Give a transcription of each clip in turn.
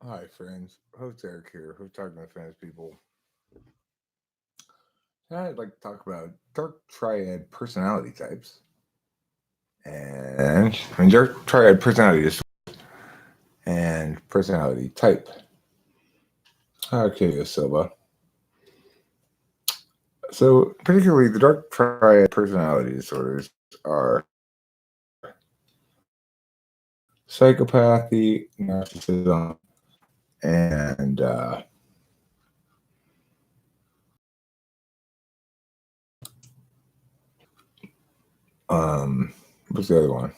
Hi, friends. Host Eric here. Host talking to famous people. Tonight, I'd like to talk about dark triad personality types and dark triad personality and personality type. Okay, Silva. So, particularly the dark triad personality disorders are psychopathy, narcissism, and what's the other one?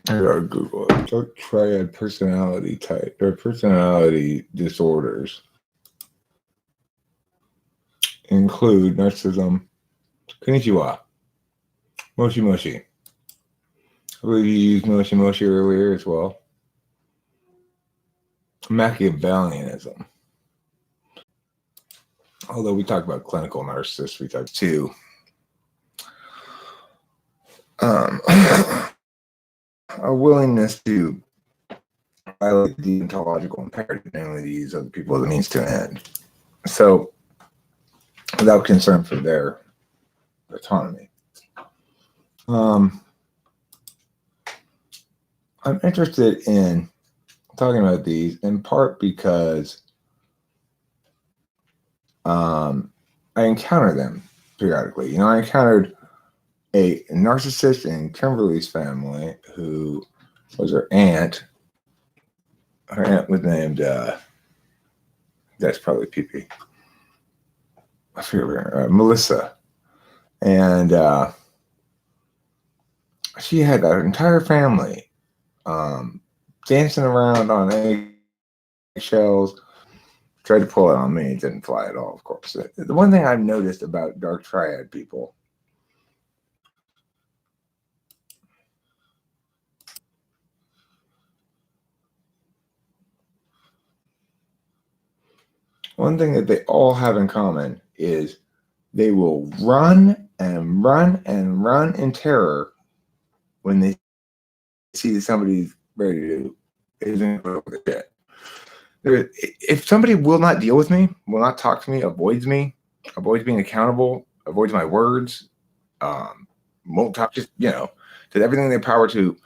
I gotta Google it. Dark triad personality type or personality disorders include narcissism, konnichiwa, moshi moshi. I believe you used moshi moshi earlier as well. Machiavellianism. Although we talk about clinical narcissists, we talk too. Um, a willingness to violate the ontological imperative, namely to use other people as a means to an end. So, without concern for their autonomy. Um, I'm interested in talking about these in part because I encounter them periodically. I encountered a narcissist in Kimberly's family who was her aunt. Her aunt was named, that's probably Pee. I forget Melissa. And she had her entire family dancing around on eggshells. Tried to pull it on me. It didn't fly at all, of course. The one thing I've noticed about dark triad people one thing that they all have in common is they will run and run and run in terror when they see somebody's ready to isn't with the shit. If somebody will not deal with me, will not talk to me, avoids being accountable, avoids my words, won't talk, just did everything in their power to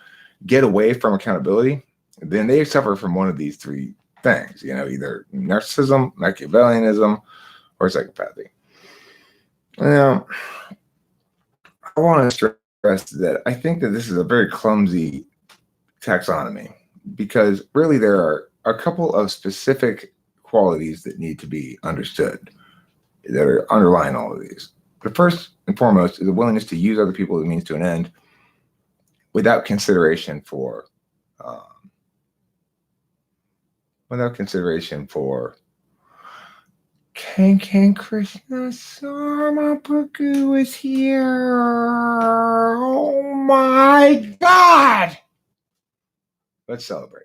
get away from accountability, then they suffer from one of these three things. Either narcissism, Machiavellianism, or psychopathy. Now, I want to stress that I think that this is a very clumsy taxonomy because really there are a couple of specific qualities that need to be understood that are underlying all of these. The first and foremost is a willingness to use other people as a means to an end without consideration for Ken Krishna Sarmapaku is here. Oh my God! Let's celebrate.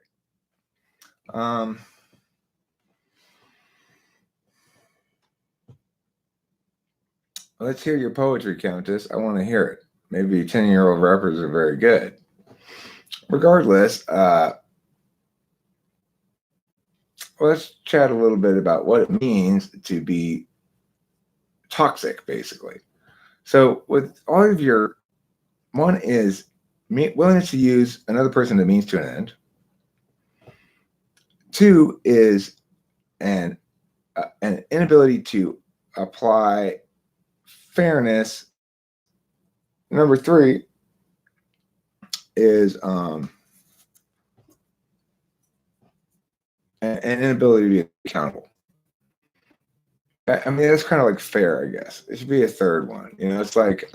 Let's hear your poetry, Countess. I want to hear it. Maybe 10-year-old rappers are very good. Regardless, let's chat a little bit about what it means to be toxic, basically. So, with all of your, one is willingness to use another person as a means to an end. Two is an inability to apply fairness. Number three is an inability to be accountable. I mean, that's kind of like fair, I guess. It should be a third one. It's like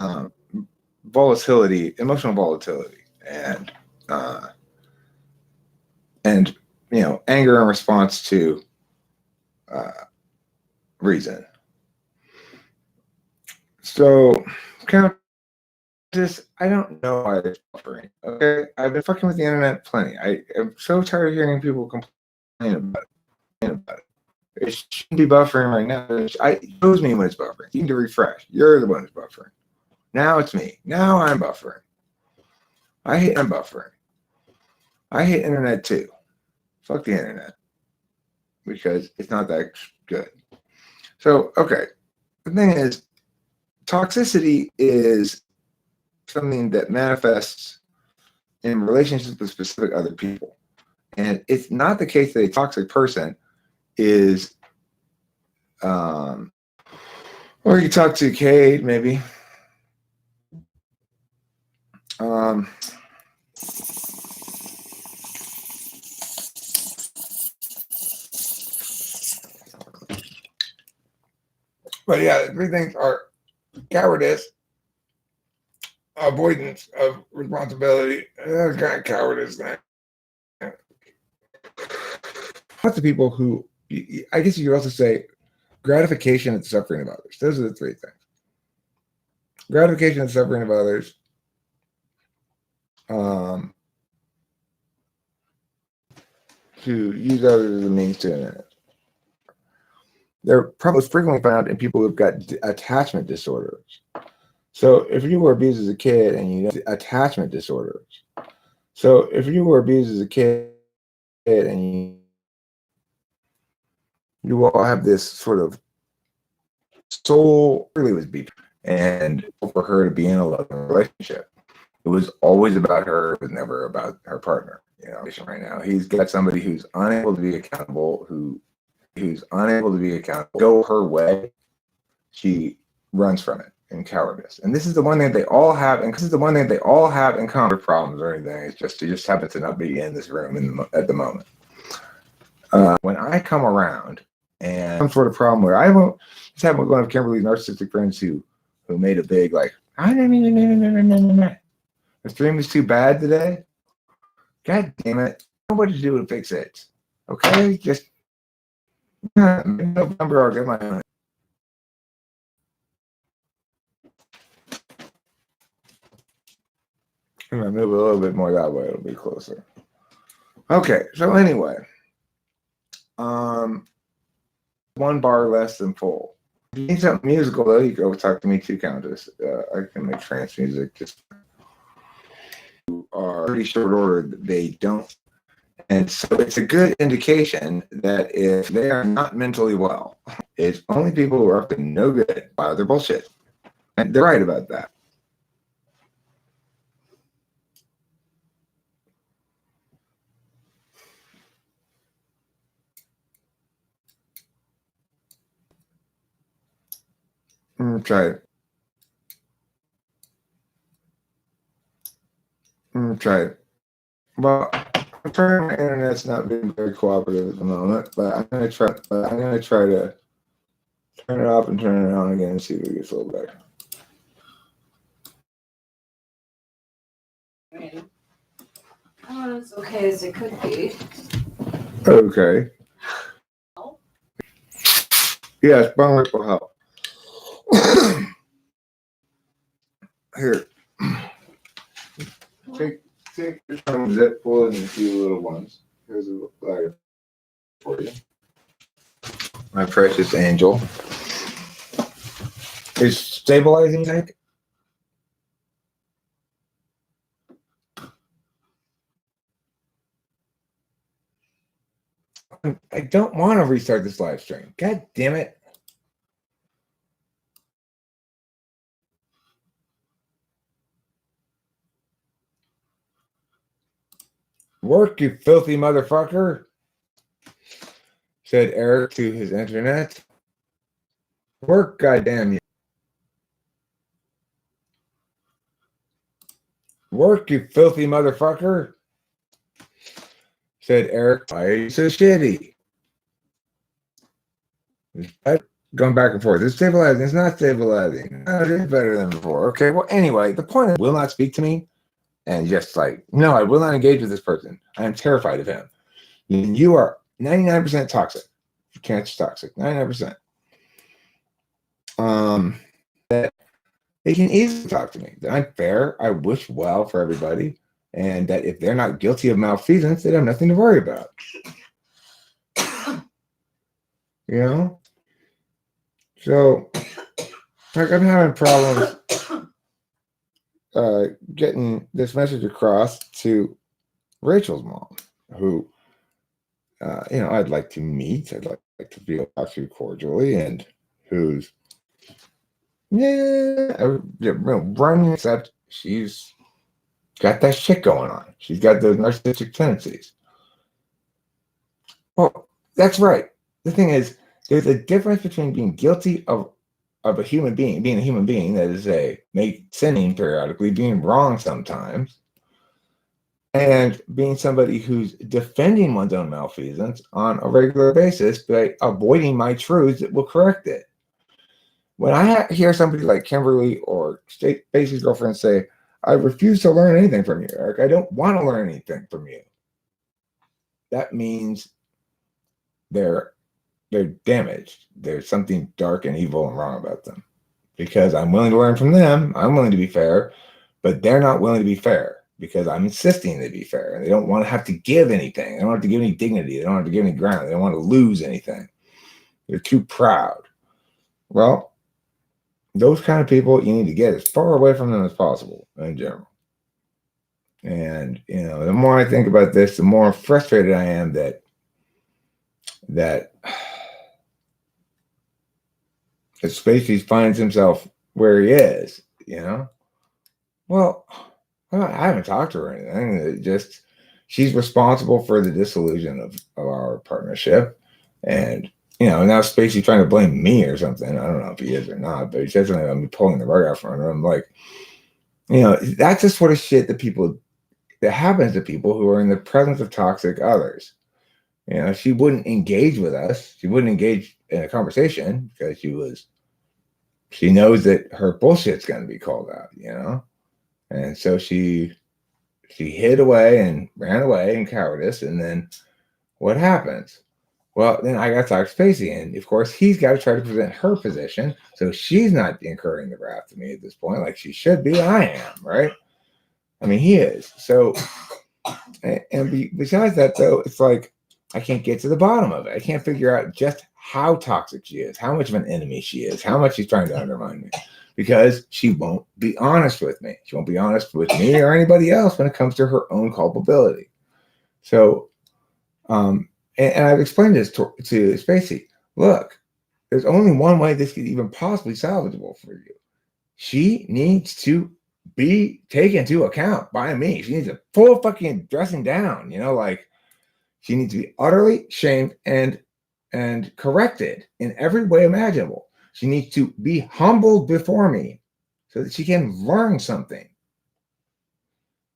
volatility, emotional volatility, and anger in response to reason. So, Countess, I don't know why it's buffering. Okay, I've been fucking with the internet plenty. I am so tired of hearing people complain about it. It shouldn't be buffering right now. It shows me when it's buffering. You need to refresh. You're the one who's buffering. Now it's me. Now I'm buffering. I hate internet too. Fuck the internet. Because it's not that good. So, okay. The thing is, toxicity is something that manifests in relationships with specific other people. And it's not the case that a toxic person is, or you talk to Kate, maybe. But yeah, the three things are cowardice, avoidance of responsibility, kind of cowardice. Lots of people who, I guess you could also say, gratification and suffering of others. Those are the three things. Gratification and suffering of others. To use others as a means to an end. They're probably frequently found in people who've got attachment disorders. So if you were abused as a kid and you know attachment disorders. So if you were abused as a kid and you will have this sort of soul really was beat, and for her to be in a loving relationship, it was always about her. It was never about her partner. You know, right now he's got somebody who's unable to be accountable, who's unable to be accountable. Go her way, she runs from it in cowardice. And this is the one thing they all have, and this is the one thing they all have in common. Problems or anything. It just happens to not be in this room at the moment. When I come around and some sort of problem where I won't just have one of Kimberly's narcissistic friends who made a big like, the stream is too bad today. God damn it. I don't know what to do to fix it. Okay? Just November I'll get my own. I'm gonna move a little bit more that way, it'll be closer. Okay, so anyway. One bar less than full. If you need something musical though, you go talk to me too, Countess. I can make trance music. Just are pretty short order. They don't, and so it's a good indication that if they are not mentally well, it's only people who are up to no good. Wow, they're bullshit, and they're right about that. Try it. Try it. Well, I'm trying. My internet's not being very cooperative at the moment, but I'm gonna try. To turn it off and turn it on again and see if it gets a little better. As okay as it could be. Okay. Yes, bone rip will help. Here. Take some zip, pull it in a few little ones. Here's a lighter for you. My precious angel. Is stabilizing tank? I don't want to restart this live stream. God damn it. Work, you filthy motherfucker, said Eric to his internet. Work, goddamn you. Work, you filthy motherfucker, said Eric. Why are you so shitty? Going back and forth. It's stabilizing. It's not stabilizing. Oh, it is better than before. Okay, well, anyway, the point is, will not speak to me. And just like, no, I will not engage with this person. I am terrified of him. You are 99% toxic. Cancer's toxic. 99%. That they can easily talk to me. That I'm fair. I wish well for everybody. And that if they're not guilty of malfeasance, they have nothing to worry about. You know? So, like, I'm having problems getting this message across to Rachel's mom, who I'd like to meet. I'd like to feel talk to cordially, and who's running, except she's got that shit going on. She's got those narcissistic tendencies. Well, that's right. The thing is, there's a difference between being guilty of a human being, being a human being that is sinning periodically, being wrong sometimes, and being somebody who's defending one's own malfeasance on a regular basis by avoiding my truths that will correct it. When I hear somebody like Kimberly or Stacey's girlfriend say, I refuse to learn anything from you, Eric, I don't want to learn anything from you, that means they're damaged. There's something dark and evil and wrong about them. Because I'm willing to learn from them, I'm willing to be fair, but they're not willing to be fair because I'm insisting they be fair. And they don't want to have to give anything. They don't have to give any dignity. They don't have to give any ground. They don't want to lose anything. They're too proud. Well, those kind of people, you need to get as far away from them as possible in general. And, the more I think about this, the more frustrated I am that Spacey finds himself where he is, Well, I haven't talked to her or anything. She's responsible for the dissolution of our partnership. And, now Spacey trying to blame me or something. I don't know if he is or not, but he said something about me pulling the rug out from her. I'm like, that's the sort of shit that happens to people who are in the presence of toxic others. She wouldn't engage with us. She wouldn't engage in a conversation because she knows that her bullshit's going to be called out, And so she hid away and ran away in cowardice. And then what happens? Well, then I got to talk to Spacey. And of course, he's got to try to present her position. So she's not incurring the wrath of me at this point, like she should be. I am, right? I mean, he is. So, and besides that, though, it's like, I can't get to the bottom of it. I can't figure out just how toxic she is, how much of an enemy she is, how much she's trying to undermine me, because she won't be honest with me. She won't be honest with me or anybody else when it comes to her own culpability. So, and I've explained this to Spacey. Look, there's only one way this could even possibly salvageable for you. She needs to be taken into account by me. She needs a full fucking dressing down, she needs to be utterly shamed and corrected in every way imaginable. She needs to be humbled before me so that she can learn something.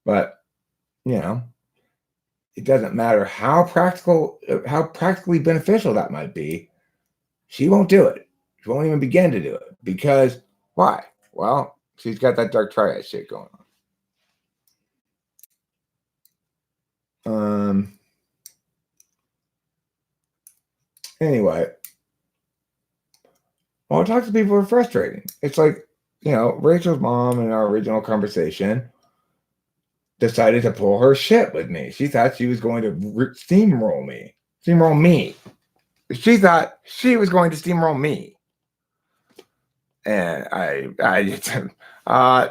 But, it doesn't matter how practically beneficial that might be. She won't do it. She won't even begin to do it. Because why? Well, she's got that dark triad shit going on. Anyway, well, talk to people are frustrating. It's like, Rachel's mom in our original conversation decided to pull her shit with me. She thought she was going to steamroll me. She thought she was going to steamroll me. And I just,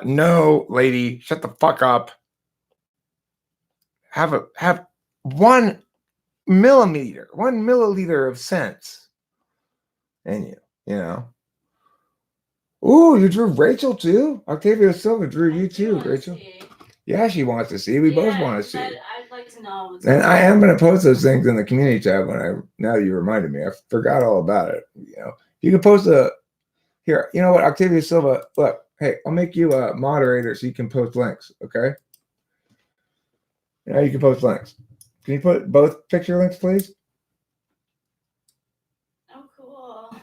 no, lady, shut the fuck up. Have 1 milliliter of sense. And Ooh, you drew Rachel too? Octavia Silva drew you too, Rachel. Yeah, she wants to see. We both want to see. I'd like to know. And I am going to post those things in the community tab now that you reminded me. I forgot all about it. You can post here. You know what, Octavia Silva, look, hey, I'll make you a moderator so you can post links, okay? You can post links. Can you put both picture links, please? Oh, cool.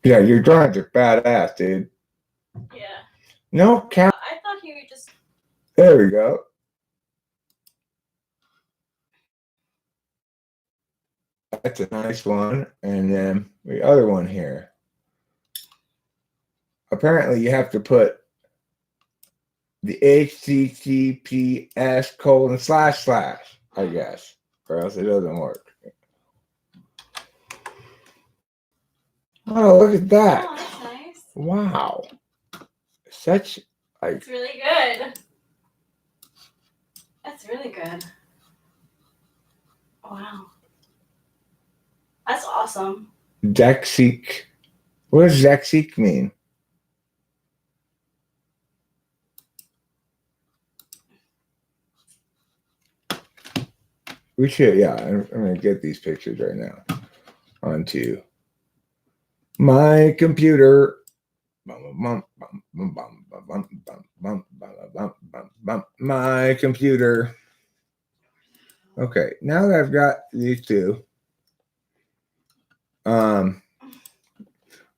Yeah, your drawings are badass, dude. Yeah. No, I thought you were just... There we go. That's a nice one. And then the other one here. Apparently, you have to put the HTTPS:// I guess, or else it doesn't work. Oh, look at that. Oh, that's nice. Wow. Such like It's really good. That's really good. Wow. That's awesome. Dexique. What does Dexique mean? We should, yeah. I'm going to get these pictures right now onto my computer. My computer. Okay, now that I've got these two, what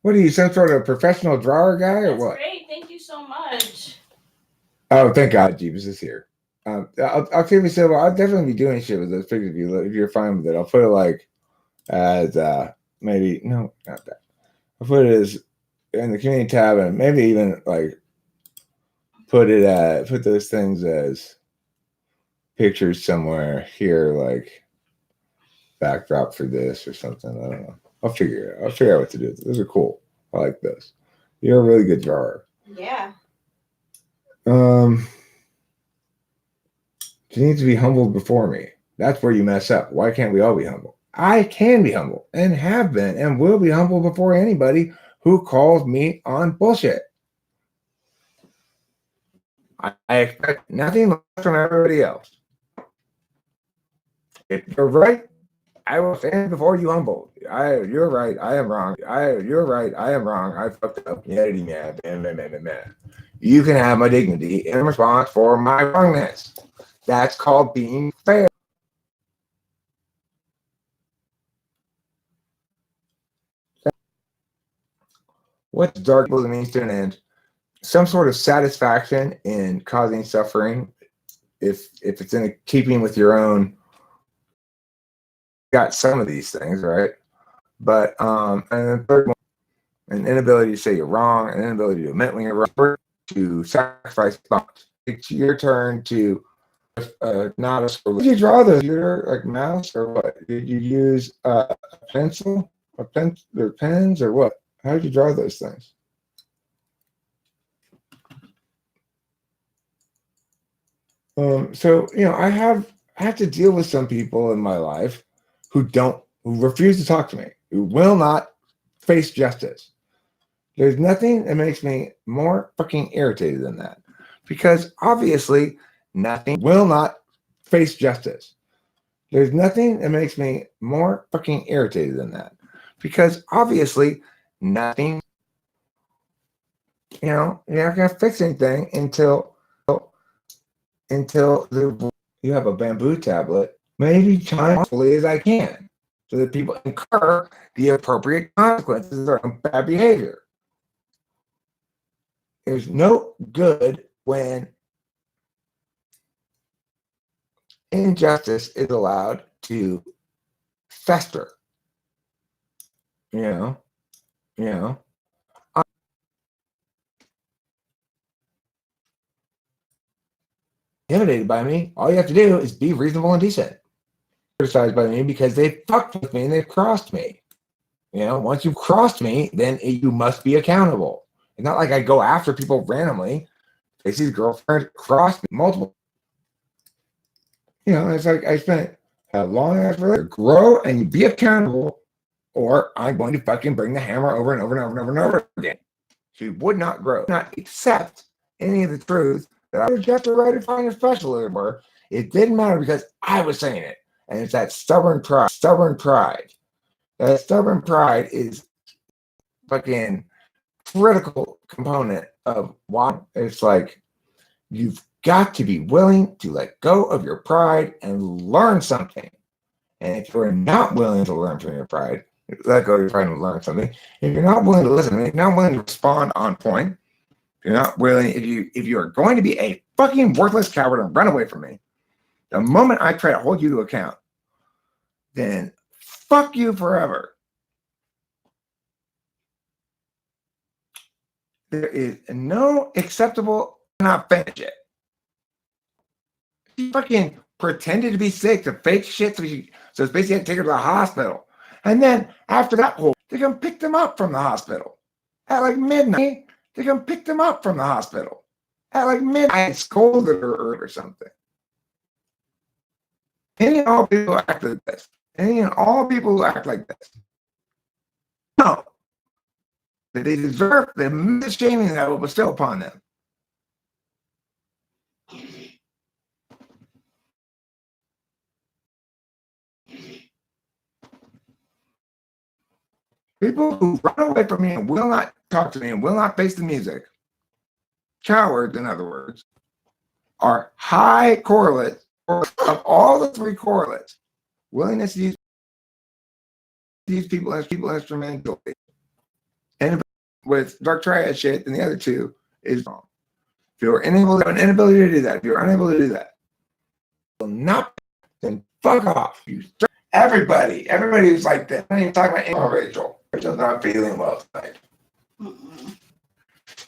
are you, some sort of professional drawer guy or That's what? great. Thank you so much. Oh, thank God, Jeeves is here. I'll keep it simple. I'll definitely be doing shit with those pictures if you're fine with it. I'll put it like as maybe no, not that. I'll put it as in the community tab and maybe even like put those things as pictures somewhere here, like backdrop for this or something. I don't know. I'll figure it out. I'll figure out what to do. Those are cool. I like this. You're a really good drawer. Yeah. You need to be humbled before me. That's where you mess up. Why can't we all be humble? I can be humble and have been and will be humble before anybody who calls me on bullshit. I expect nothing less from everybody else. If you're right, I will stand before you humble. You're right. I am wrong. You're right. I am wrong. I fucked up. Man. You can have my dignity in response for my wrongness. That's called being fair. What's dark means to an end? Some sort of satisfaction in causing suffering, if it's in keeping with your own. Got some of these things right, but and the third one, an inability to say you're wrong, an inability to admit when you're wrong, to sacrifice thoughts. It's your turn to not a score. Did you draw those? You're like mouse or what? Did you use a pencil, or pens or what? How did you draw those things? So I have to deal with some people in my life who refuse to talk to me, who will not face justice. There's nothing that makes me more fucking irritated than that, because obviously nothing will not face justice. There's nothing that makes me more fucking irritated than that, because obviously nothing. You're not gonna fix anything until you have a bamboo tablet, maybe time as fully as I can, so that people incur the appropriate consequences of their own bad behavior. There's no good when injustice is allowed to fester. You know. Intimidated by me, all you have to do is be reasonable and decent. Criticized by me because they fucked with me and they crossed me. Once you've crossed me, then you must be accountable. It's not like I go after people randomly. Casey's girlfriend crossed me multiple. It's like I spent a long ass relationship. Grow and be accountable, or I'm going to fucking bring the hammer over and over and over and over and over again. She would not grow, not accept any of the truth that I reject the right to find a special anymore. It didn't matter because I was saying it. And it's that stubborn pride. That stubborn pride is fucking critical component of why it's like you've got to be willing to let go of your pride and learn something. And if you're not willing to learn from your pride, let go of your pride and learn something. If you're not willing to listen, if you're not willing to respond on point, if you're not willing, if you are going to be a fucking worthless coward and run away from me, the moment I try to hold you to account, then fuck you forever. There is no acceptable, not finish it. She fucking pretended to be sick to fake shit, so it's basically had to take her to the hospital. And then after that whole to come pick them up from the hospital. At like midnight, to come pick them up from the hospital. At like midnight, I scolded her or something. Any and all people act like this. Any and all people who act like this. No. That they deserve the shaming that will bestow upon them. People who run away from me and will not talk to me and will not face the music, cowards, in other words, are high correlates of all the three correlates. Willingness to use these people as instrumentally. And with dark triad shit, then the other two is wrong. If you're unable to have an inability to do that, if you're unable to do that, will not, then fuck off. Everybody who's like that. I'm not even talking about Rachel. Rachel's not feeling well tonight.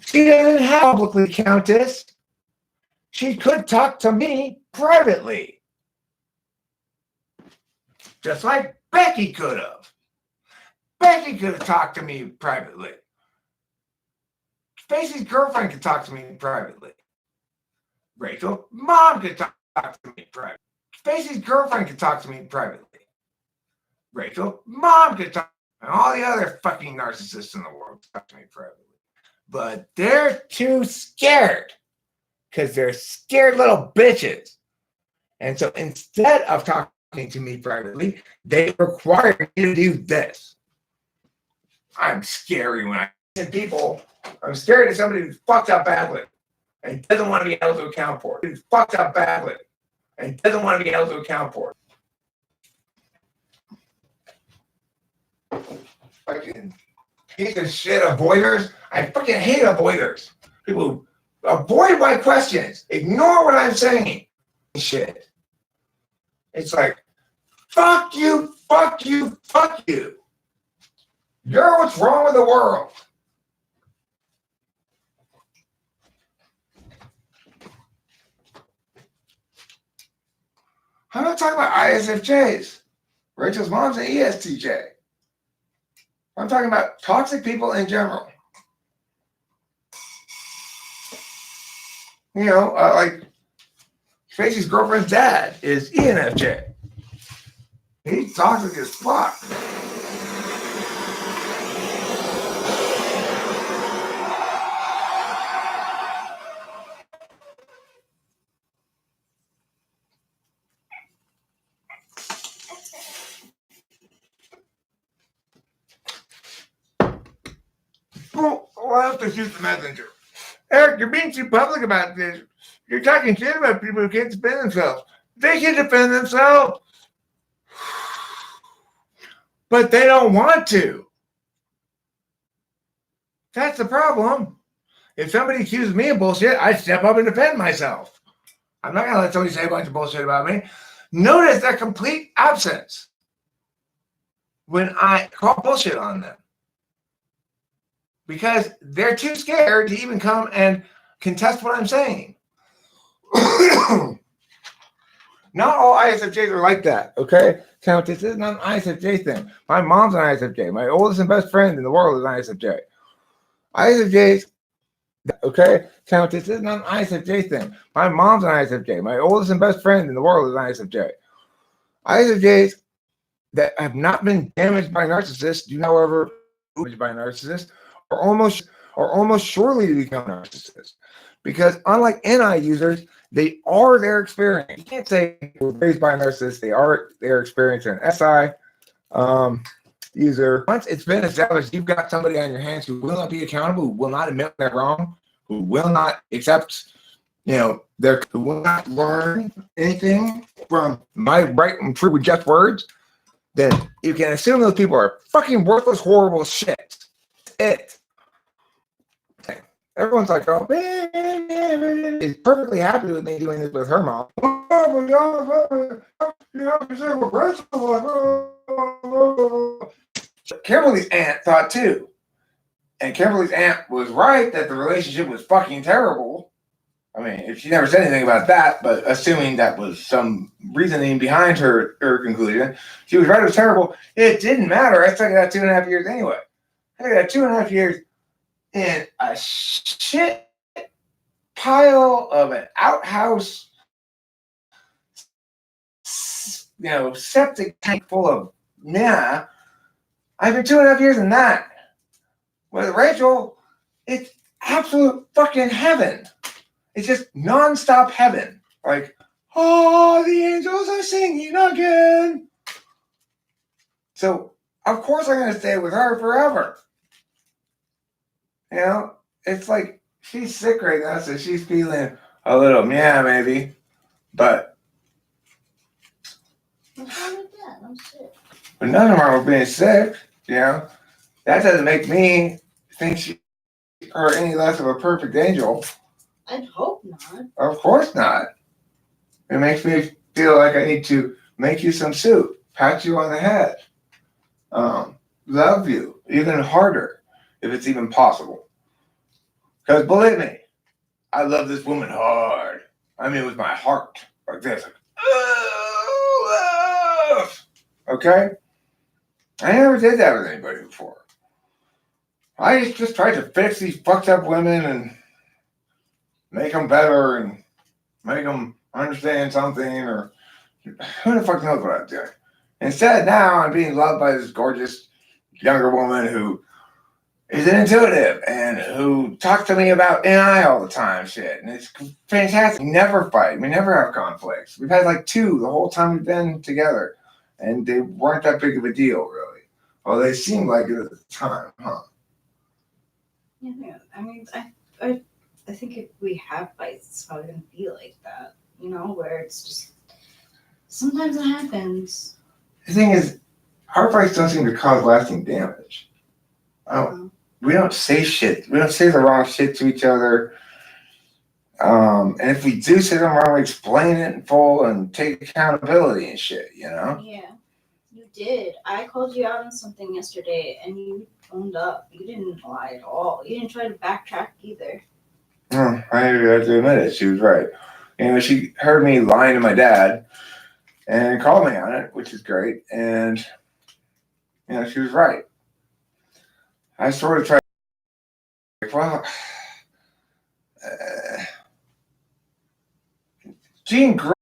She doesn't have publicly, Countess. She could talk to me privately. Just like Becky could have. Becky could have talked to me privately. Spacey's girlfriend could talk to me privately. Rachel's mom could talk to me privately. Spacey's girlfriend could talk to me privately. Rachel's mom could talk, and all the other fucking narcissists in the world talk to me privately. But they're too scared. Because they're scared little bitches. And so instead of talking to me privately, they require me to do this. I'm scary when I see people. I'm scared of somebody who's fucked up badly and doesn't want to be able to account for it. Who's fucked up badly and doesn't want to be able to account for it. Fucking piece of shit avoiders. I fucking hate avoiders. People who avoid my questions. Ignore what I'm saying. Shit. It's like, fuck you, fuck you, fuck you. You're what's wrong with the world. I'm not talking about ISFJs. Rachel's mom's an ESTJ. I'm talking about toxic people in general. You know, like Spacey's girlfriend's dad is ENFJ. He's toxic as fuck. Well, I'll have to shoot the messenger. Eric, you're being too public about this. You're talking shit about people who can't defend themselves. They can defend themselves. But they don't want to. That's the problem. If somebody accuses me of bullshit, I step up and defend myself. I'm not going to let somebody say a bunch of bullshit about me. Notice that complete absence when I call bullshit on them. Because they're too scared to even come and contest what I'm saying. Not all ISFJs are like that, okay? Countess, this is not an ISFJ thing. My mom's an ISFJ. My oldest and best friend in the world is an ISFJ. ISFJs, okay? Countess, this is not an ISFJ thing. My mom's an ISFJ. My oldest and best friend in the world is an ISFJ. ISFJs that have not been damaged by narcissists do, however, damaged by narcissists are almost surely to become narcissists. Because unlike NI users, they are their experience. You can't say they were raised by a narcissist. They are their experience. An SI user. Once it's been established, you've got somebody on your hands who will not be accountable, who will not admit they're wrong, who will not accept, who will not learn anything from my right and true just words, then you can assume those people are fucking worthless, horrible shit. It. Everyone's like, oh, is perfectly happy with me doing this with her mom. Kimberly's aunt thought too. And Kimberly's aunt was right that the relationship was fucking terrible. I mean, if she never said anything about that, but assuming that was some reasoning behind her conclusion, she was right, it was terrible. It didn't matter. I stuck it out 2.5 years anyway. I got 2.5 years in a shit pile of an outhouse, septic tank full of I've been 2.5 years in that. With Rachel, it's absolute fucking heaven. It's just nonstop heaven. Like, oh, the angels are singing again. So, of course, I'm going to stay with her forever. It's like she's sick right now, so she's feeling a little maybe. But What's wrong with that? I'm sick. But nothing wrong with being sick. That doesn't make me think she or any less of a perfect angel. I'd hope not. Of course not. It makes me feel like I need to make you some soup, pat you on the head, love you even harder if it's even possible. Because believe me, I love this woman hard. I mean, with my heart, like this. Like, okay? I never did that with anybody before. I just tried to fix these fucked up women and make them better and make them understand something, or who the fuck knows what I'm doing. Instead, now I'm being loved by this gorgeous younger woman who is intuitive and who talks to me about NI all the time, shit. And it's fantastic. We never fight. We never have conflicts. We've had like 2 the whole time we've been together. And they weren't that big of a deal, really. Well, they seemed like it at the time, huh? Yeah, I mean, I think if we have fights, it's probably going to be like that, where it's just, sometimes it happens. The thing is, our fights don't seem to cause lasting damage. We don't say shit. We don't say the wrong shit to each other. And if we do say them wrong, we explain it in full and take accountability and shit, Yeah, you did. I called you out on something yesterday, and you owned up. You didn't lie at all. You didn't try to backtrack either. I have to admit it. She was right. She heard me lying to my dad and called me on it, which is great. And, she was right. I sort of tried, Jean Grey,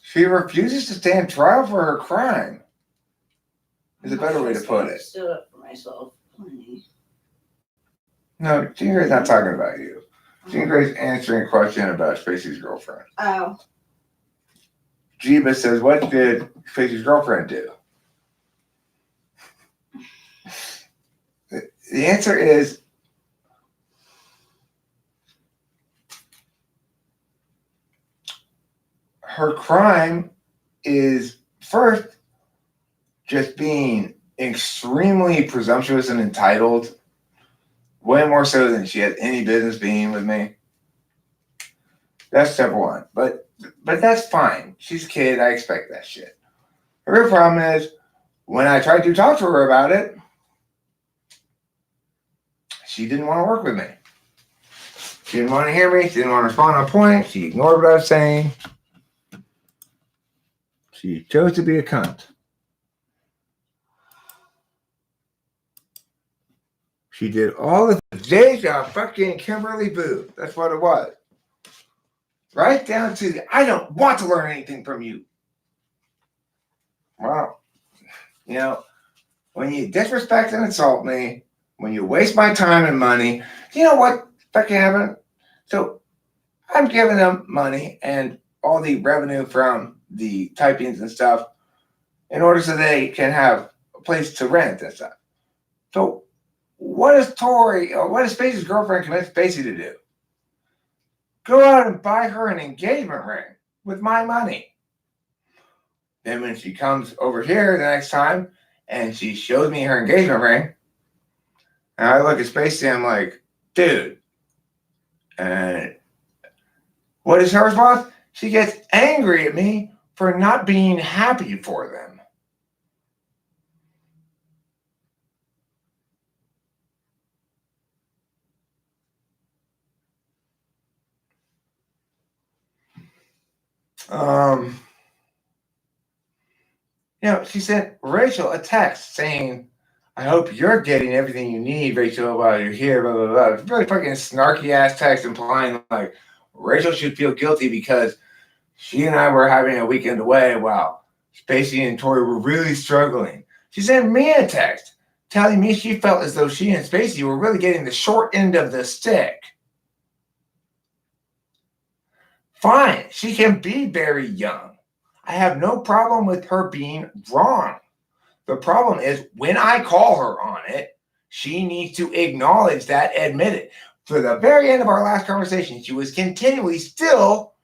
she refuses to stand trial for her crime. Is a better way to put it. I stood up for myself plenty. No, Jean Grey's not talking about you. Jean Grey's answering a question about Spacey's girlfriend. Oh. Jeeba says, what did Spacey's girlfriend do? The answer is, her crime is, first, just being extremely presumptuous and entitled, way more so than she has any business being with me. That's step one. But that's fine. She's a kid. I expect that shit. Her real problem is, when I tried to talk to her about it, she didn't want to work with me. She didn't want to hear me. She didn't want to respond on point. She ignored what I was saying. She chose to be a cunt. She did all the deja fucking Kimberly Boo. That's what it was. Right down to the, I don't want to learn anything from you. Well, when you disrespect and insult me, when you waste my time and money, you know what fucking happened? So I'm giving them money and all the revenue from the typings and stuff in order so they can have a place to rent and stuff. So what does Spacey's girlfriend convince Spacey to do? Go out and buy her an engagement ring with my money. Then when she comes over here the next time and she shows me her engagement ring, and I look at Spacey, I'm like, dude. And what is her response? She gets angry at me for not being happy for them. She sent Rachel a text saying, I hope you're getting everything you need, Rachel, while you're here, blah, blah, blah. It's really fucking snarky ass text implying like Rachel should feel guilty because she and I were having a weekend away while Spacey and Tori were really struggling. She sent me a text telling me she felt as though she and Spacey were really getting the short end of the stick. Fine, she can be very young. I have no problem with her being wrong. The problem is when I call her on it, she needs to acknowledge that, admit it. For the very end of our last conversation, she was continually still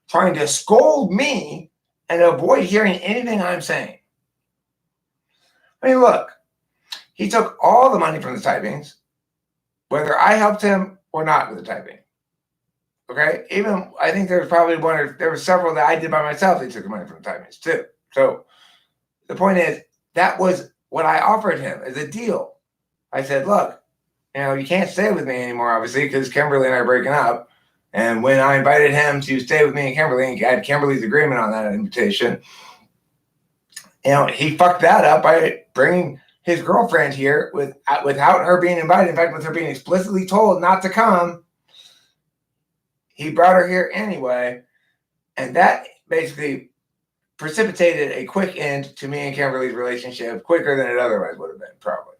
trying to scold me and avoid hearing anything I'm saying. I mean, look, he took all the money from the typings, whether I helped him or not with the typing. Okay? Even, I think there were several that I did by myself that took the money from the typings too. So the point is, that was what I offered him as a deal. I said, look, you can't stay with me anymore, obviously, because Kimberly and I are breaking up. And when I invited him to stay with me and Kimberly, and had Kimberly's agreement on that invitation, he fucked that up by bringing his girlfriend here without her being invited. In fact, with her being explicitly told not to come, he brought her here anyway. And that basically precipitated a quick end to me and Kimberly's relationship, quicker than it otherwise would have been, probably.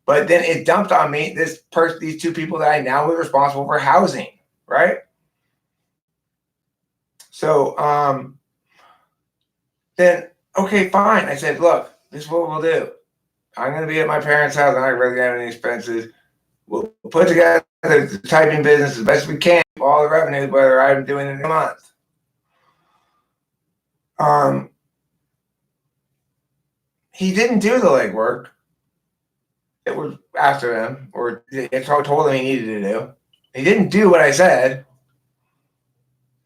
But then it dumped on me these two people that I now was responsible for housing, right? So then, okay, fine. I said, look, this is what we'll do. I'm going to be at my parents' house. I'm not really got any expenses. We'll put together the typing business as best we can, all the revenues, whether I'm doing it in a month. He didn't do the legwork. It was after him, or I told him he needed to do. He didn't do what I said.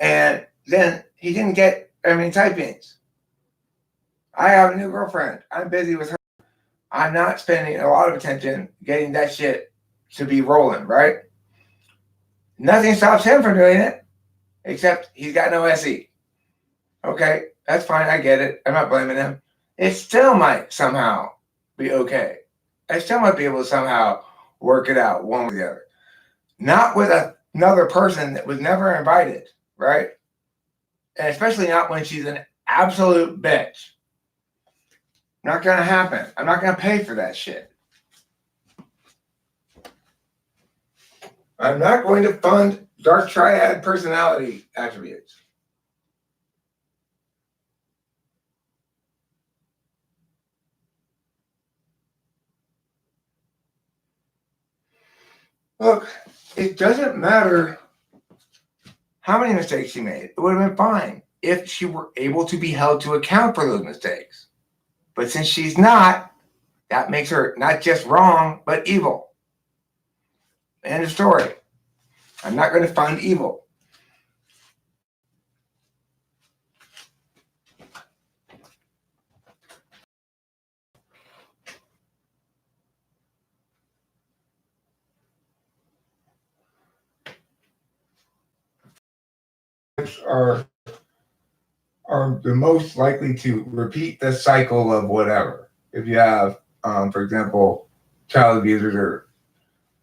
And then he didn't get typings. I have a new girlfriend. I'm busy with her. I'm not spending a lot of attention getting that shit to be rolling, right? Nothing stops him from doing it, except he's got no SE. Okay, that's fine. I get it. I'm not blaming him. It still might somehow be okay. I still might be able to somehow work it out one way or the other. Not with another person that was never invited, right? And especially not when she's an absolute bitch. Not going to happen. I'm not going to pay for that shit. I'm not going to fund dark triad personality attributes. Look, it doesn't matter how many mistakes she made. It would have been fine if she were able to be held to account for those mistakes. But since she's not, that makes her not just wrong, but evil. End of story. I'm not going to fund evil. Are the most likely to repeat the cycle of whatever. If you have, for example, child abusers, or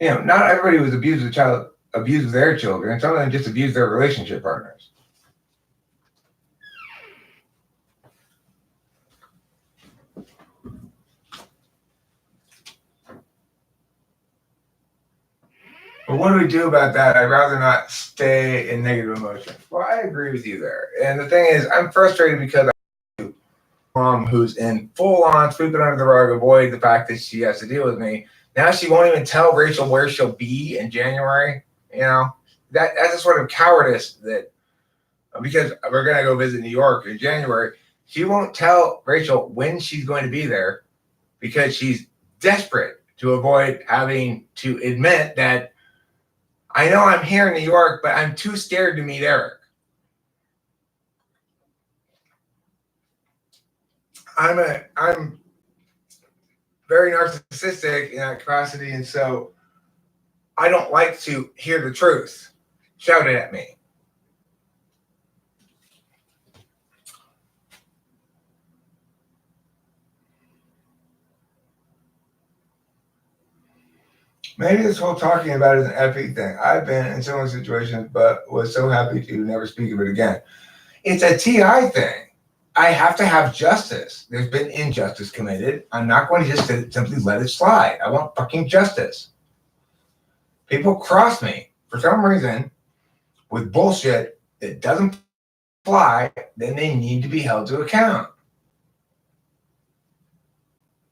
not everybody who's abused a child abuses their children. Some of them just abuse their relationship partners. But what do we do about that? I'd rather not stay in negative emotions. Well, I agree with you there. And the thing is, I'm frustrated because mom who's in full-on sweeping under the rug, avoid the fact that she has to deal with me. Now she won't even tell Rachel where she'll be in January. That's a sort of cowardice that, because we're going to go visit New York in January, she won't tell Rachel when she's going to be there because she's desperate to avoid having to admit that I know I'm here in New York, but I'm too scared to meet Eric. I'm very narcissistic in that capacity, and so I don't like to hear the truth shouted at me. Maybe this whole talking about it is an epic thing. I've been in similar situations, but was so happy to never speak of it again. It's a TI thing. I have to have justice. There's been injustice committed. I'm not going to just simply let it slide. I want fucking justice. People cross me for some reason with bullshit that doesn't fly, then they need to be held to account.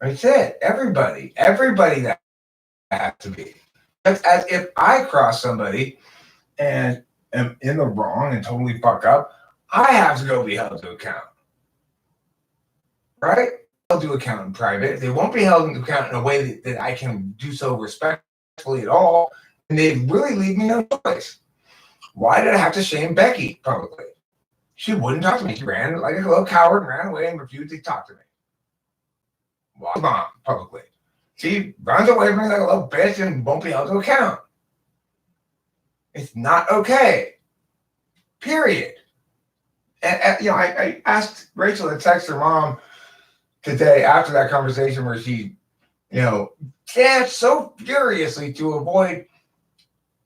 That's it. Everybody that has to be. That's as if I cross somebody and am in the wrong and totally fuck up, I have to go be held to account. Right? Held to account in private. They won't be held to account in a way that I can do so respectfully at all. And they really leave me no choice. Why did I have to shame Becky publicly? She wouldn't talk to me. She ran like a little coward and ran away and refused to talk to me. Well, mom, publicly. She runs away from me like a little bitch and won't be held to account. It's not okay. Period. And I asked Rachel to text her mom today after that conversation where she, danced so furiously to avoid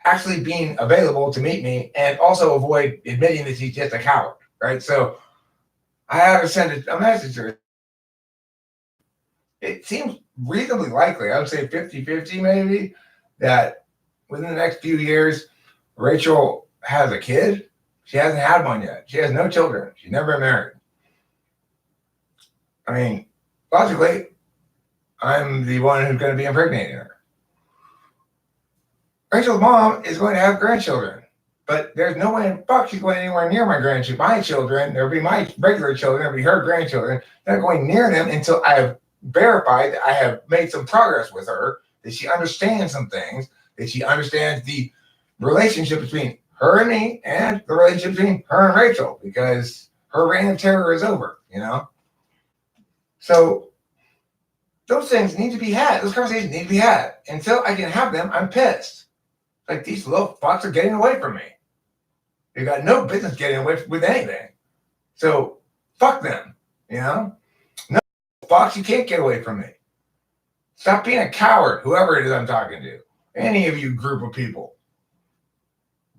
actually being available to meet me and also avoid admitting that she's just a coward, right? So I had to send a message to her. It seems reasonably likely, I would say 50-50 maybe, that within the next few years, Rachel has a kid. She hasn't had one yet. She has no children. She's never been married. I mean, logically, I'm the one who's going to be impregnating her. Rachel's mom is going to have grandchildren, but there's no way in fuck she's going anywhere near my children. There'll be my regular children. There'll be her grandchildren. Not going near them until I have verified that I have made some progress with her, that she understands some things, that she understands the relationship between her and me and the relationship between her and Rachel, because her reign of terror is over, So those things need to be had. Those conversations need to be had. Until I can have them, I'm pissed. Like, these little fucks are getting away from me. They've got no business getting away with anything. So fuck them, No fucks, you can't get away from me. Stop being a coward, whoever it is I'm talking to. Any of you group of people.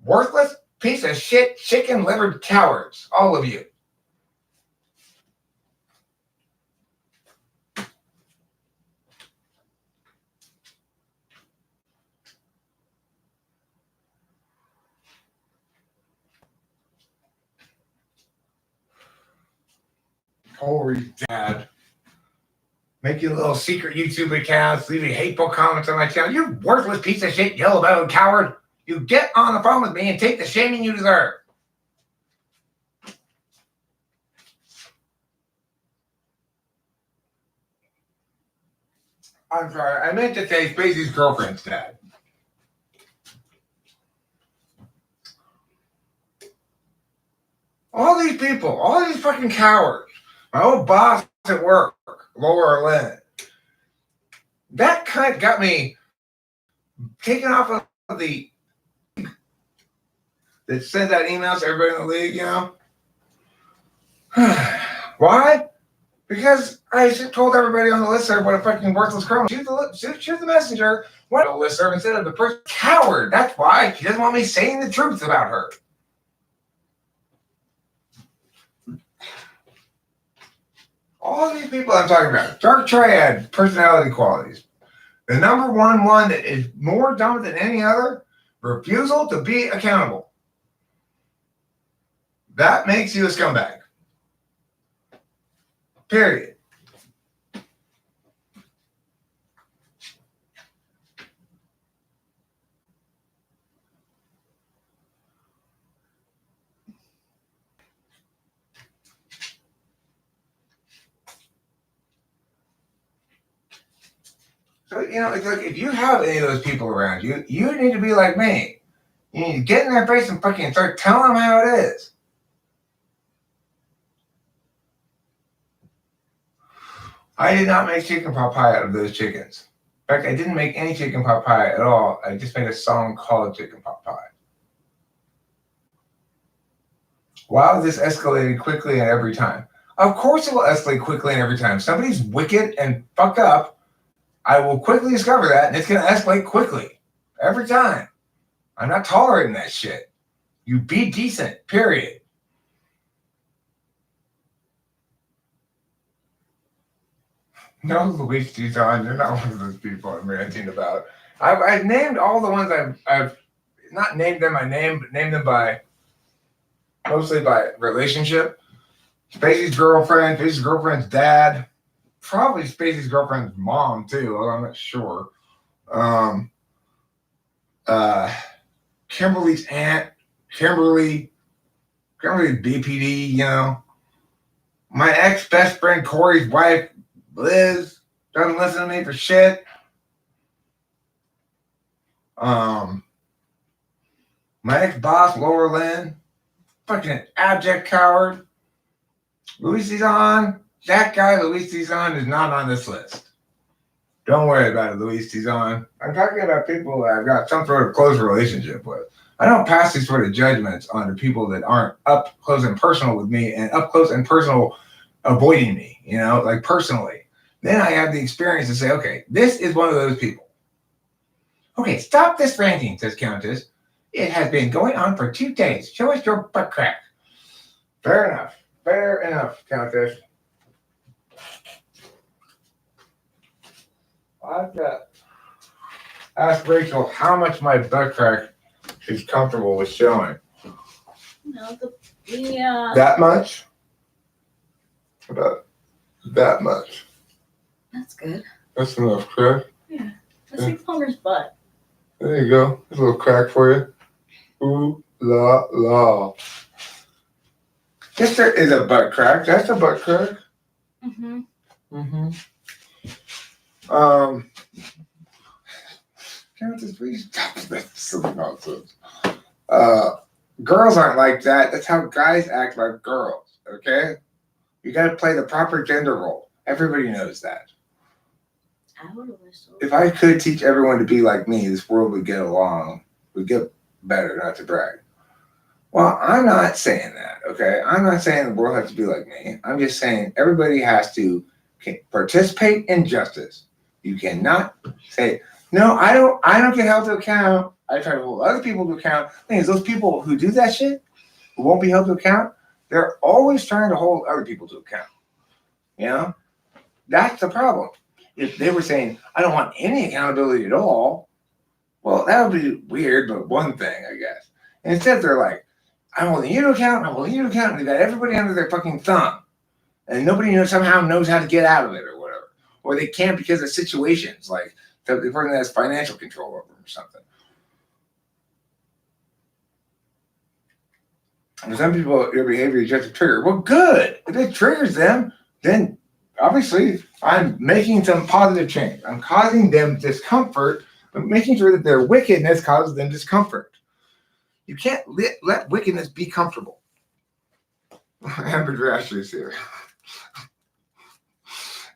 Worthless piece of shit, chicken-livered cowards. All of you. Holy dad. Making little secret YouTube accounts, leaving hateful comments on my channel. You worthless piece of shit, yellow-bellied coward. You get on the phone with me and take the shaming you deserve. I'm sorry. I meant to say Spacey's girlfriend's dad. All these people, all these fucking cowards. My old boss at work, Laura Lynn. That kind of got me taken off of the that sends out emails to everybody in the league, Why? Because I told everybody on the listserv what a fucking worthless criminal. Shoot the messenger. What a listserv instead of the person. Coward. That's why. She doesn't want me saying the truth about her. All these people I'm talking about. Dark Triad personality qualities. The number one that is more dumb than any other, refusal to be accountable. That makes you a scumbag. Period. So, it's like if you have any of those people around you, you need to be like me. You need to get in their face and fucking start telling them how it is. I did not make chicken pot pie out of those chickens. In fact, I didn't make any chicken pot pie at all. I just made a song called Chicken Pot Pie. Wow, this escalated quickly and every time. Of course it will escalate quickly and every time. Somebody's wicked and fucked up. I will quickly discover that, and it's going to escalate quickly. Every time. I'm not tolerating that shit. You be decent, period. No, Luis Tizon, you're not one of those people I'm ranting about. I've named all the ones I've not named them by name, but named them by mostly by relationship. Spacey's girlfriend's dad, probably Spacey's girlfriend's mom too, although I'm not sure. Kimberly's aunt, Kimberly's BPD, you know. My ex-best friend Corey's wife, Liz, doesn't listen to me for shit. My ex-boss, Laura Lynn, fucking abject coward. Luis Tizon, that guy, Luis Tizon, is not on this list. Don't worry about it, Luis Tizon. I'm talking about people that I've got some sort of close relationship with. I don't pass these sort of judgments on to people that aren't up close and personal with me and up close and personal avoiding me, you know, like personally. Then I have the experience to say, okay, this is one of those people. Okay, stop this ranting, says Countess. It has been going on for 2 days. Show us your butt crack. Fair enough, Countess. I've got ask Rachel how much my butt crack is comfortable with showing. No, that much? About that much. That's good. That's enough, correct? Yeah. That's like Plumber's butt. There you go. There's a little crack for you. Ooh la la. Yes, there is a butt crack. That's a butt crack. Mm-hmm. Mm-hmm. Countess, please stop that silly nonsense. Girls aren't like that. That's how guys act like girls, okay? You got to play the proper gender role. Everybody knows that. I would have whistled. If I could teach everyone to be like me, this world would get along. Would get better, not to brag. Well, I'm not saying that, okay? I'm not saying the world has to be like me. I'm just saying everybody has to participate in justice. You cannot say, no, I don't get held to account. I try to hold other people to account. The thing is, those people who do that shit, who won't be held to account, they're always trying to hold other people to account. You know? That's the problem. If they were saying, I don't want any accountability at all, well, that would be weird, but one thing, I guess. And instead, they're like, I'm holding you to account, and they got everybody under their fucking thumb. And nobody somehow knows how to get out of it or whatever. Or they can't because of situations, like the person that has financial control over them or something. And some people, your behavior is just a trigger. Well, good. If it triggers them, then obviously I'm making some positive change. I'm causing them discomfort, but making sure that their wickedness causes them discomfort. You can't let wickedness be comfortable. Amber Drashley's here.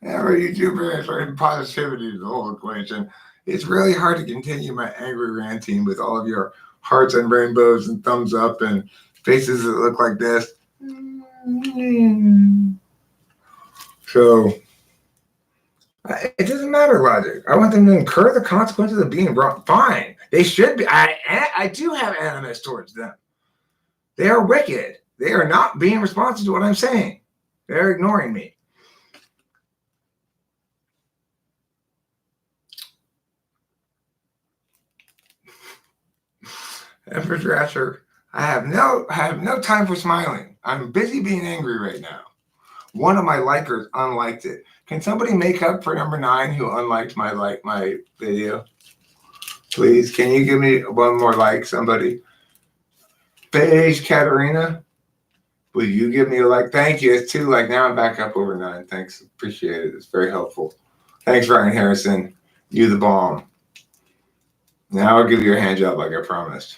Amber, you do bring positivity to the whole equation. It's really hard to continue my angry ranting with all of your hearts and rainbows and thumbs up and faces that look like this. So it doesn't matter, logic. I want them to incur the consequences of being wrong. Fine. They should be. I do have animus towards them. They are wicked. They are not being responsive to what I'm saying. They're ignoring me. Emperor Dresser, I have no time for smiling. I'm busy being angry right now. One of my likers unliked it. Can somebody make up for number 9 who unliked my video? Please, can you give me one more like, somebody? Beige Katarina, will you give me a like? Thank you. It's 2 like. Now I'm back up over 9. Thanks. Appreciate it. It's very helpful. Thanks, Ryan Harrison. You the bomb. Now I'll give you a hand job like I promised.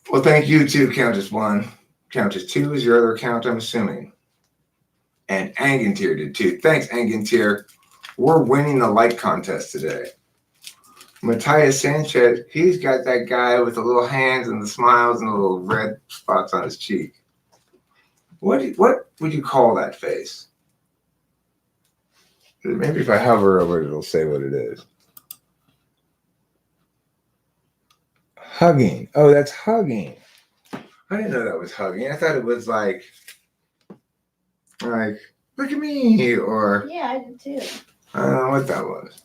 Well, thank you too, Countess 1. Countess 2 is your other account, I'm assuming. And Angantier did too. Thanks, Angantier. We're winning the like contest today. Matthias Sanchez, he's got that guy with the little hands and the smiles and the little red spots on his cheek. What would you call that face? Maybe if I hover over it, it'll say what it is. Hugging. Oh, that's hugging. I didn't know that was hugging. I thought it was like, look at me, or Yeah, I did too. I don't know what that was.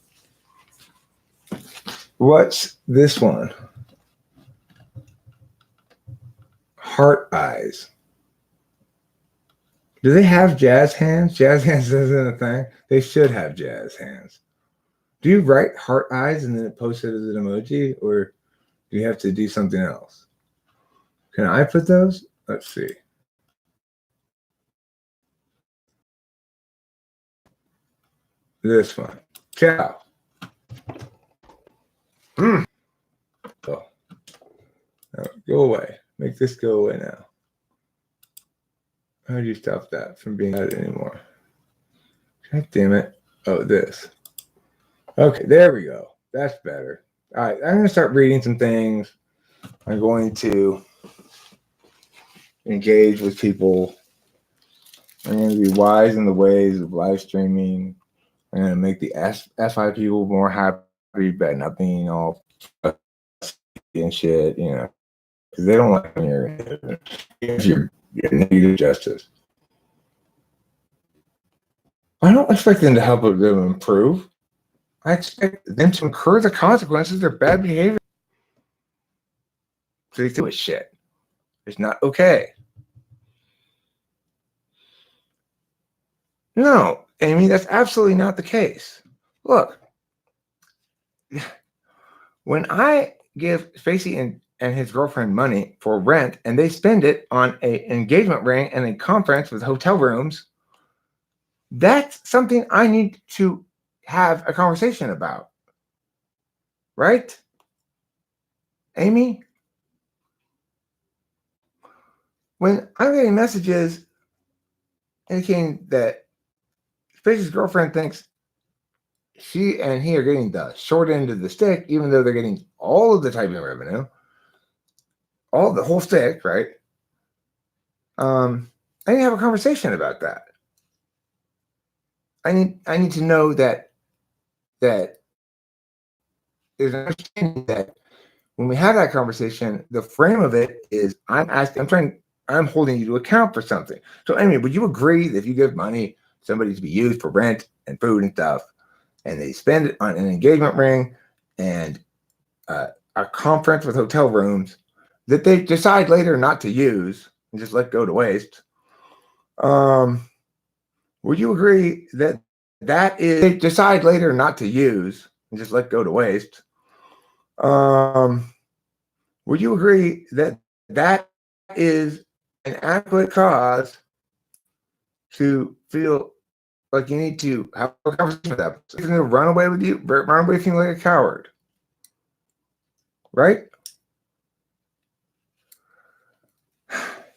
What's this one? Heart eyes. Do they have jazz hands? Jazz hands isn't a thing. They should have jazz hands. Do you write heart eyes and then post it as an emoji, or do you have to do something else? Can I put those? Let's see. This one. Ciao. Oh. No, go away. Make this go away now. How do you stop that from being added anymore? God damn it. Oh, this. Okay, there we go. That's better. All right, I'm going to start reading some things. I'm going to engage with people. I'm going to be wise in the ways of live streaming. I'm going to make the FI people more happy by not being all and shit, you know, because they don't like when you're negative justice. I don't expect them to help them improve. I expect them to incur the consequences of their bad behavior. So they do it shit. It's not okay. No, Amy, that's absolutely not the case. Look, when I give Spacey and his girlfriend money for rent and they spend it on an engagement ring and a conference with hotel rooms, that's something I need to have a conversation about. Right? Amy? When I'm getting messages indicating that Spacey's girlfriend thinks she and he are getting the short end of the stick, even though they're getting all of the typing revenue, all the whole stick, right? I need to have a conversation about that. I need to know that there's an understanding that when we have that conversation, the frame of it is I'm holding you to account for something. So, Amy, would you agree that if you give money somebody to be used for rent and food and stuff, and they spend it on an engagement ring and a conference with hotel rooms that they decide later not to use and just let go to waste, would you agree that they decide later not to use and just let go to waste? Would you agree that that is an adequate cause to feel like you need to have a conversation with that person? He's going to run away with you, run away feeling like a coward, right?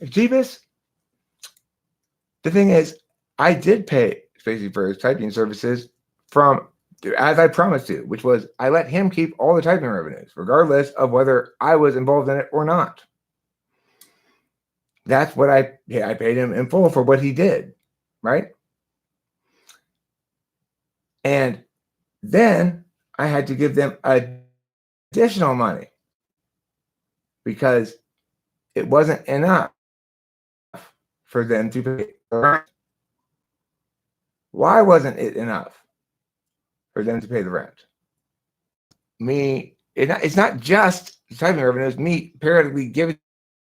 Jeebus, the thing is, I did pay Spacey for his typing services from as I promised to, which was I let him keep all the typing revenues, regardless of whether I was involved in it or not. That's what I paid him in full for what he did, right? And then I had to give them additional money because it wasn't enough for them to pay the rent. Why wasn't it enough for them to pay the rent? It's not just typing revenues, me periodically giving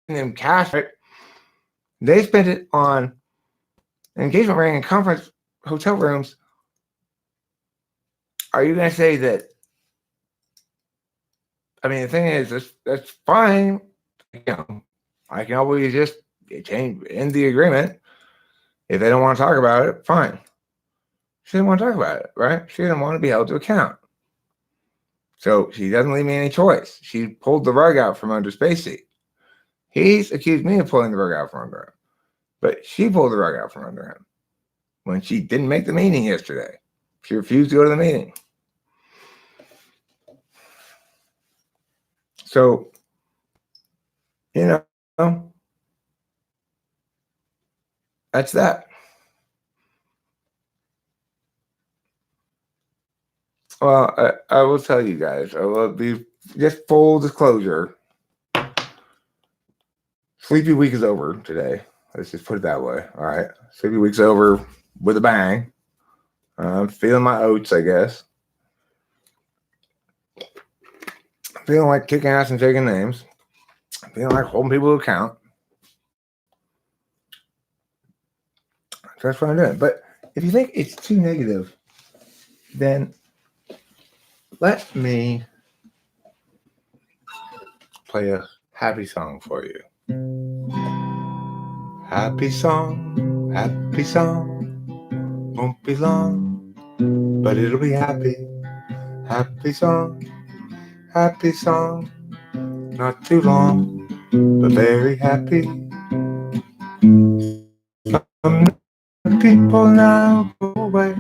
them cash. Right? They spent it on engagement ring and conference hotel rooms. Are you going to say that? I mean, the thing is, that's fine. You know, I can always just end the agreement. If they don't want to talk about it, fine. She didn't want to talk about it, right? She didn't want to be held to account. So she doesn't leave me any choice. She pulled the rug out from under Spacey. He's accused me of pulling the rug out from under him. But she pulled the rug out from under him when she didn't make the meeting yesterday. She refused to go to the meeting. So, you know, that's that. Well, I will tell you guys. I will be just full disclosure. Sleepy week is over today. Let's just put it that way. All right, Sleepy week's over with a bang. I'm feeling my oats, I guess. Feeling like kicking ass and taking names. Feeling like holding people to account. That's what I'm doing. But if you think it's too negative, then let me play a happy song for you. Happy song, won't be long, but it'll be happy. Happy song, not too long, but very happy. Some people now go away,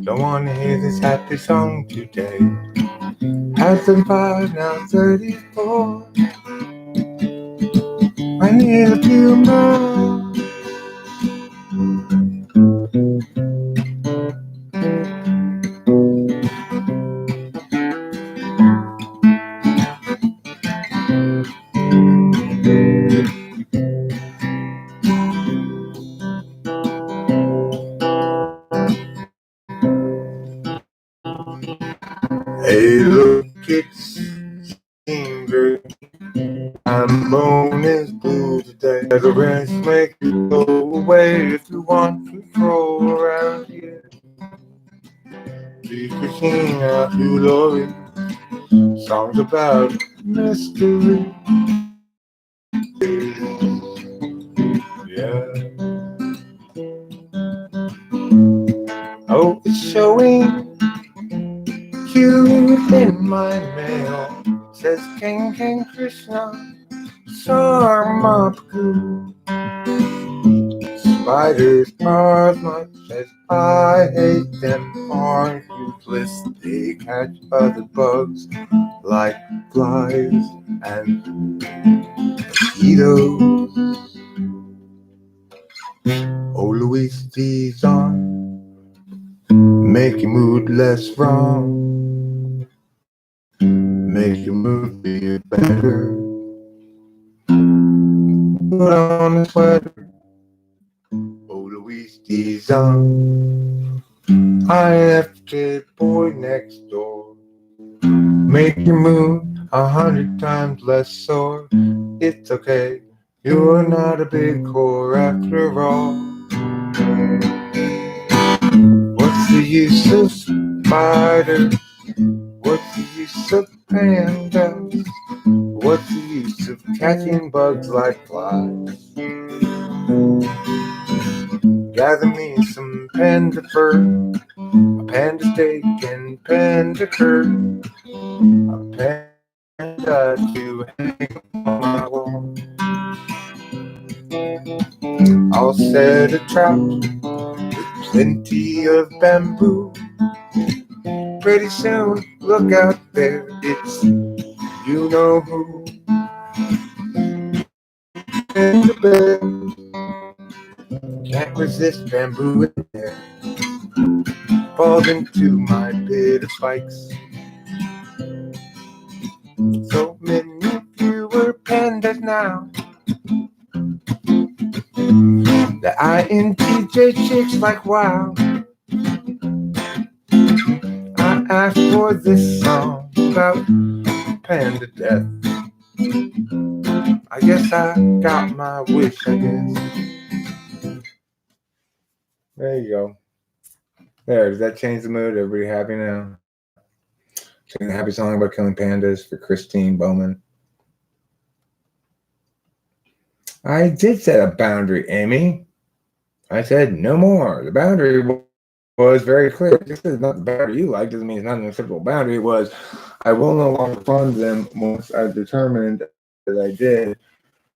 don't want to hear this happy song today. At 35, now 34, I need a few more. Hey, look, it's Ingrid. I'm bone is blue today. The rest make you go away if you want to throw around here. Be Christina, you Lori. Songs about mystery. Yeah. Oh, it's showing cute in my mail. Says King Krishna, Sarmapu. Spiders are as much as I hate them, aren't useless. They catch other bugs like flies and mosquitoes. Oh, Louise, these on make your mood less wrong, make your mood feel better. Put on a sweater. Oh, Louise, these on. I left a boy next door. Make your mood 100 times less sore. It's okay, you're not a big whore after all. What's the use of spiders? What's the use of pandas? What's the use of catching bugs like flies? Gather me some panda fur, a panda steak and panda curd, a panda to hang on my wall. I'll set a trap with plenty of bamboo. Pretty soon, look out there, it's you know who. In the bed, can't resist bamboo in there. Falls into my pit of spikes. So many fewer pandas now that INTJ chicks like wow. I asked for this song about panda death. I guess I got my wish, I guess. There you go. There, does that change the mood? Everybody happy now? Singing a happy song about killing pandas for Christine Bowman. I did set a boundary, Amy. I said no more. The boundary was very clear. This is not the boundary you like. Doesn't mean it's not an acceptable boundary. It was, I will no longer fund them once I've determined that I did.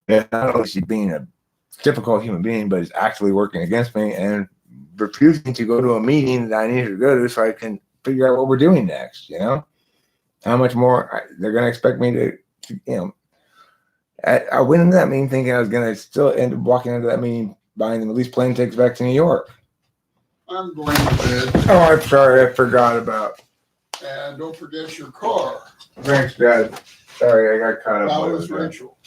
And not only is she being a difficult human being, but is actually working against me and refusing to go to a meeting that I need to go to so I can figure out what we're doing next. You know, how much more they're going to expect me to you know. I went into that meeting thinking I was going to still end up walking into that meeting buying them at least plane tickets back to New York. I'm going to bed. Oh, I'm sorry. I forgot about And don't forget your car. Thanks, Dad. Sorry, I got caught up. How with is it. Rachel?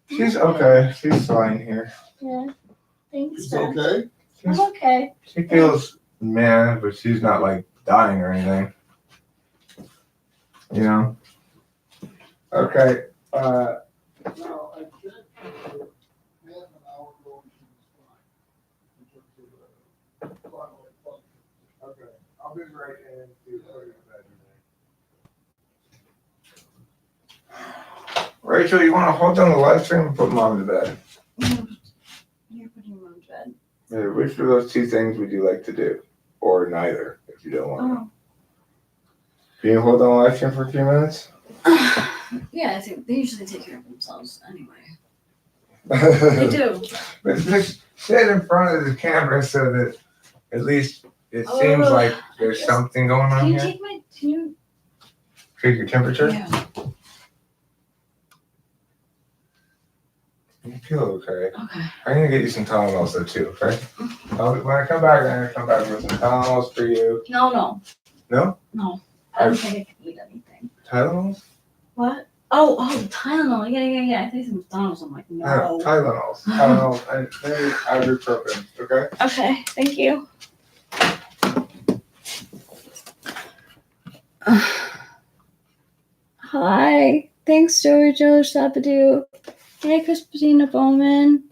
She's okay. She's fine here. Yeah. Thanks. She's okay? I'm okay. She feels mad, but she's not like dying or anything. You know? Okay. No, I checked her half an hour ago and she was fine. In terms of the bodily function. Okay. I'll be right in to put you to bed today. Rachel, you want to hold down the live stream and put Mom to bed? You're putting Mom to bed. Yeah, which of those two things would you like to do? Or neither, if you don't want to. Can you hold on the live stream for a few minutes? Yeah, I think they usually take care of themselves anyway. They do. But just sit in front of the camera so that at least it seems like there's something going on here. Can you Take your temperature? Yeah. You feel okay. Okay. I'm gonna get you some Tylenols though too, okay? When I come back, I'm gonna come back with some Tylenols for you. No. No? No. I don't think I can eat anything. Tylenols? What? Oh, Tylenol. Yeah. I think some McDonald's. I'm like, no. Tylenols. Tylenols and maybe ibuprofen, okay? Okay, thank you. Hi. Thanks, Joey Joe Sabadoo. Hey, Christina Bauman.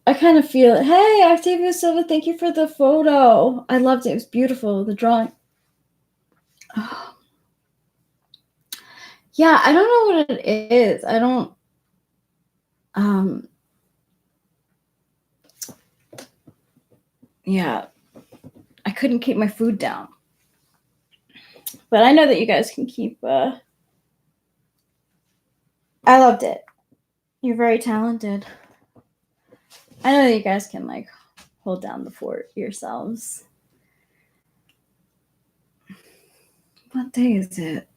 I kind of feel it. Hey, Octavia Silva, thank you for the photo. I loved it. It was beautiful. The drawing. Oh. Yeah, I don't know what it is. I don't. Yeah, I couldn't keep my food down. But I know that you guys can keep. I loved it. You're very talented. I know that you guys can like hold down the fort yourselves. What day is it?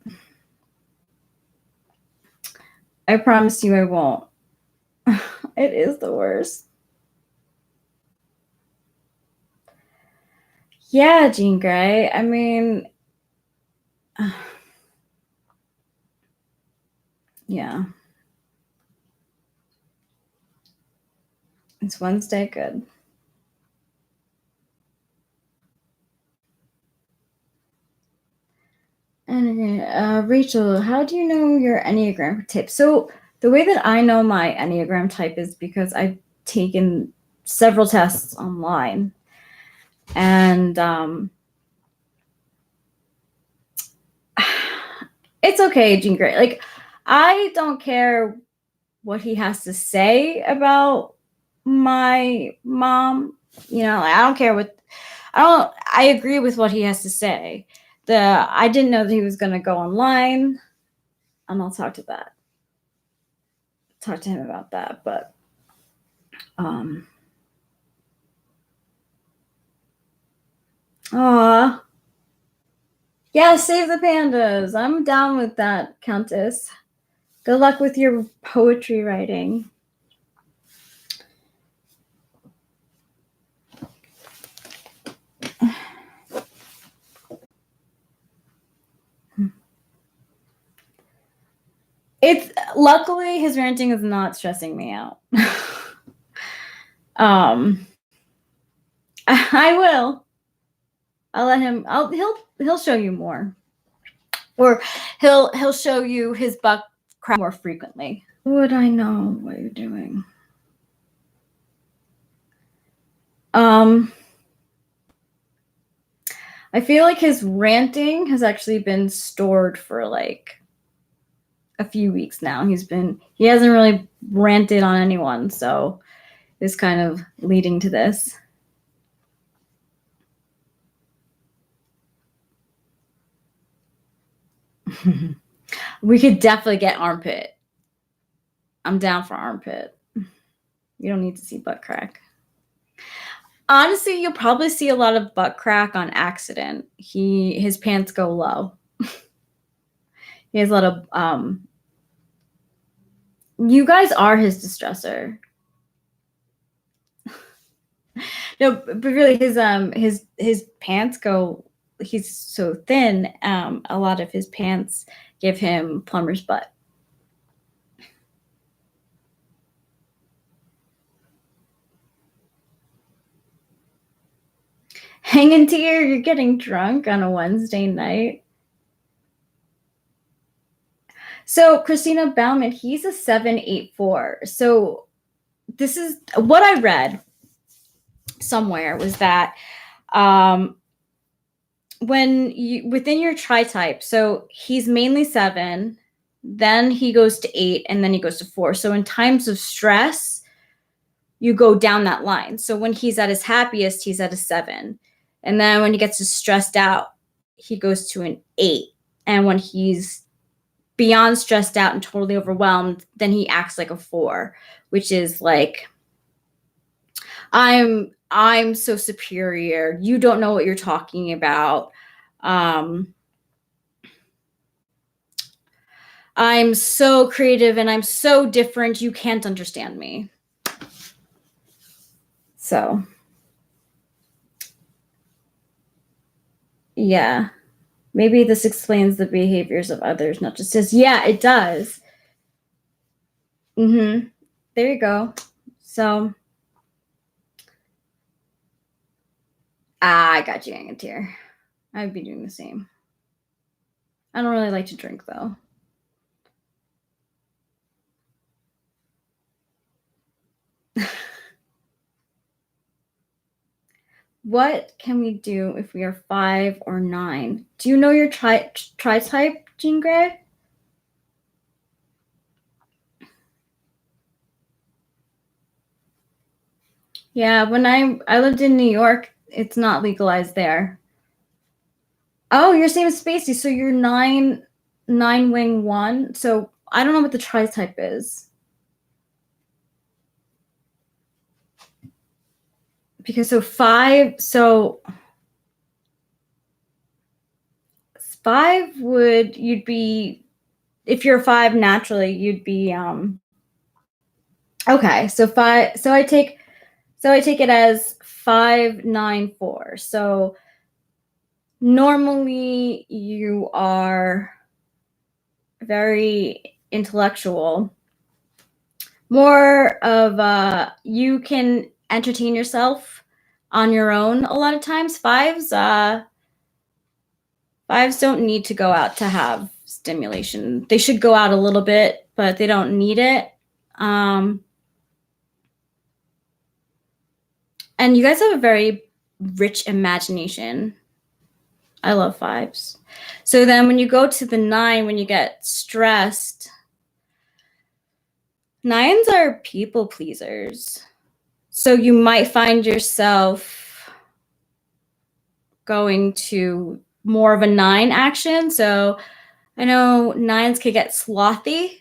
I promise you I won't. It is the worst. Yeah, Jean Grey. I mean, yeah. It's Wednesday. Good. And Rachel, how do you know your Enneagram type? So the way that I know my Enneagram type is because I've taken several tests online. And it's okay, Jean Grey. Like, I don't care what he has to say about my mom. You know, I don't care what I agree with what he has to say. I didn't know that he was gonna go online, and I'll talk to him about that. But yeah, save the pandas. I'm down with that, Countess. Good luck with your poetry writing. It's luckily his ranting is not stressing me out. I will. I'll let him. He'll show you more, or he'll show you his butt crack more frequently. Would I know what you're doing? I feel like his ranting has actually been stored for like a few weeks now. He hasn't really ranted on anyone, so it's kind of leading to this. We could definitely get armpit. I'm down for armpit. You don't need to see butt crack. Honestly, you'll probably see a lot of butt crack on accident. His pants go low. He has a lot of you guys are his distressor. No, but really his pants go he's so thin, a lot of his pants give him plumber's butt. Hanging tear, you're getting drunk on a Wednesday night. So Christina Bauman, he's a 784. So this is what I read somewhere, was that when you within your tri-type, so he's mainly 7, then he goes to 8, and then he goes to 4. So in times of stress, you go down that line. So when he's at his happiest, he's at a 7. And then when he gets stressed out, he goes to an 8. And when he's beyond stressed out and totally overwhelmed, then he acts like a 4, which is like, I'm so superior. You don't know what you're talking about. I'm so creative and I'm so different. You can't understand me. So, yeah, maybe this explains the behaviors of others, not just his. Yeah, it does. There you go. So, I got you, Angantier. I'd be doing the same. I don't really like to drink, though. What can we do if we are 5 or 9? Do you know your tri-type, Jean Grey? Yeah, when I lived in New York, it's not legalized there. Oh, you're same as Spacey, so you're 9 wing 1. So I don't know what the tri-type is. Because so 5 would, you'd be, if you're 5 naturally, you'd be okay, so 5, so I take it as 5, 9, 4. So normally you are very intellectual, more of you can entertain yourself on your own a lot of times. Fives don't need to go out to have stimulation. They should go out a little bit, but they don't need it. And you guys have a very rich imagination. I love 5s. So then when you go to the 9, when you get stressed, 9s are people pleasers. So you might find yourself going to more of a 9 action. So I know 9s could get slothy.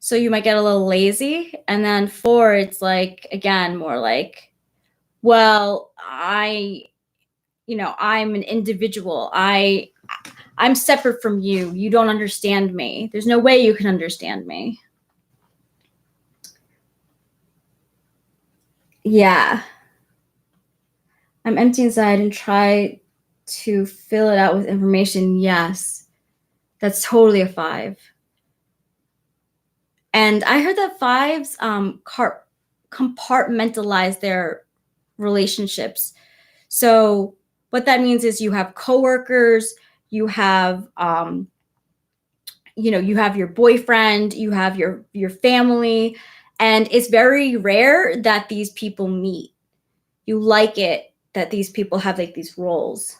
So you might get a little lazy. And then 4, it's like, again, more like, well, I'm an individual. I'm separate from you. You don't understand me. There's no way you can understand me. Yeah. I'm empty inside and try to fill it out with information. Yes. That's totally a 5. And I heard that 5s compartmentalize their relationships. So what that means is you have coworkers, you have you have your boyfriend, you have your family, and it's very rare that these people meet. You like it that these people have like these roles.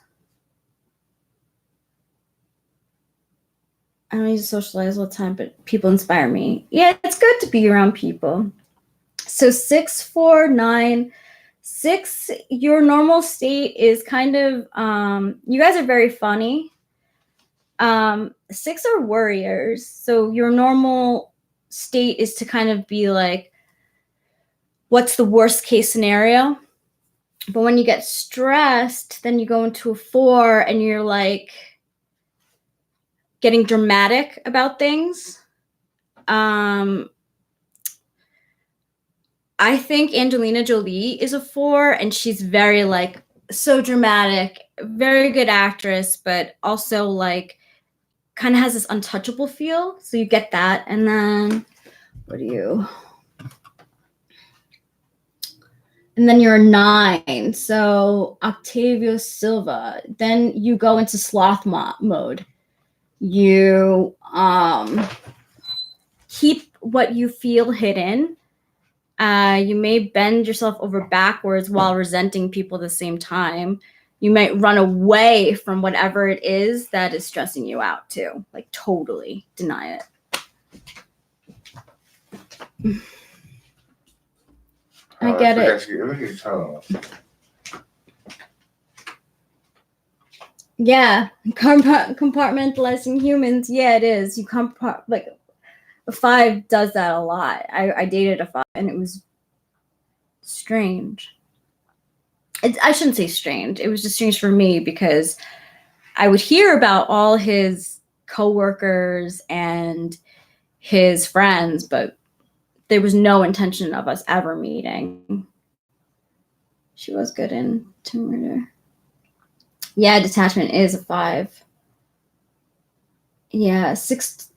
I don't need to socialize all the time, but people inspire me. Yeah, it's good to be around people. So 6, 4, 9, 6, your normal state is kind of, you guys are very funny. 6 are worriers. So your normal state is to kind of be like, what's the worst case scenario? But when you get stressed, then you go into a 4 and you're like getting dramatic about things. I think Angelina Jolie is a 4, and she's very like so dramatic, very good actress, but also like kind of has this untouchable feel. So you get that. And then what do you? And then you're a 9. So Octavio Silva. Then you go into sloth mode. You keep what you feel hidden. You may bend yourself over backwards while resenting people at the same time. You might run away from whatever it is that is stressing you out too. Like totally deny it. I get it. Yeah, compartmentalizing humans. Yeah, it is. You like a 5 does that a lot. I dated a 5, and it was strange. I shouldn't say strange. It was just strange for me because I would hear about all his coworkers and his friends, but there was no intention of us ever meeting. She was good in Tomb Raider. Yeah, detachment is a 5. Yeah, sixes,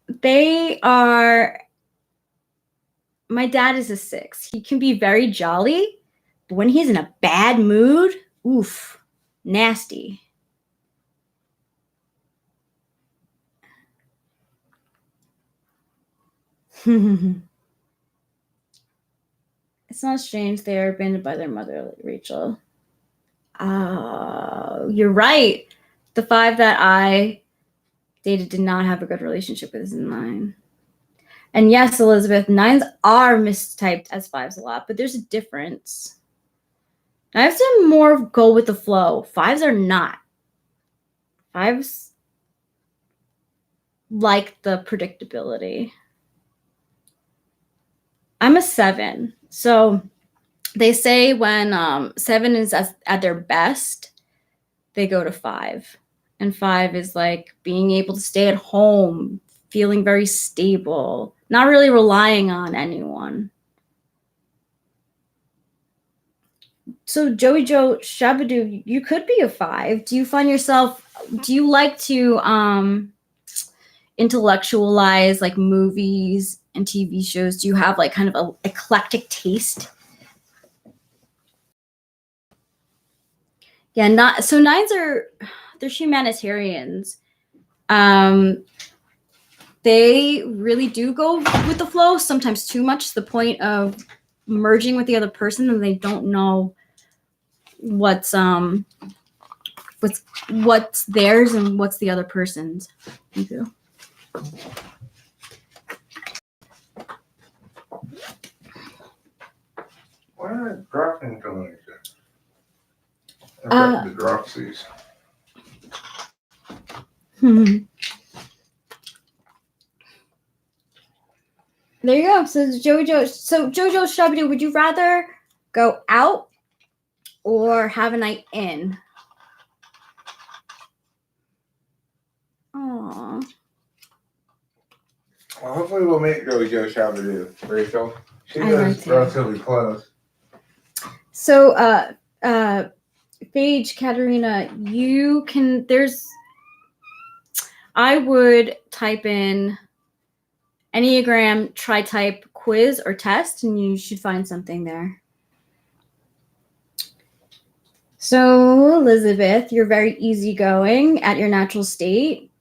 they are. My dad is a 6. He can be very jolly, but when he's in a bad mood, oof, nasty. It's not strange they are abandoned by their mother, Rachel. You're right. The 5 that I dated did not have a good relationship with his 9. And yes, Elizabeth, 9s are mistyped as 5s a lot, but there's a difference. 9s are more go with the flow. 5s are not. 5s like the predictability. I'm a 7. So they say when 7 is at their best, they go to 5. And 5 is like being able to stay at home, feeling very stable, not really relying on anyone. So Joey Joe Shabadoo, you could be a 5. Do you find yourself, do you like to intellectualize like movies and TV shows? Do you have like kind of an eclectic taste? Yeah, not so 9s they're humanitarians. They really do go with the flow, sometimes too much to the point of merging with the other person and they don't know what's theirs and what's the other person's. Thank you. Why not dropping something? I've got the dropsies. There you go. So Jojo Shabadoo, would you rather go out or have a night in? Aww. Well, hopefully we'll make Jojo Shabadoo, Rachel. She I lives like relatively close. So Paige, Katerina, you can I would type in Enneagram tri-type quiz or test, and you should find something there. So, Elizabeth, you're very easygoing at your natural state.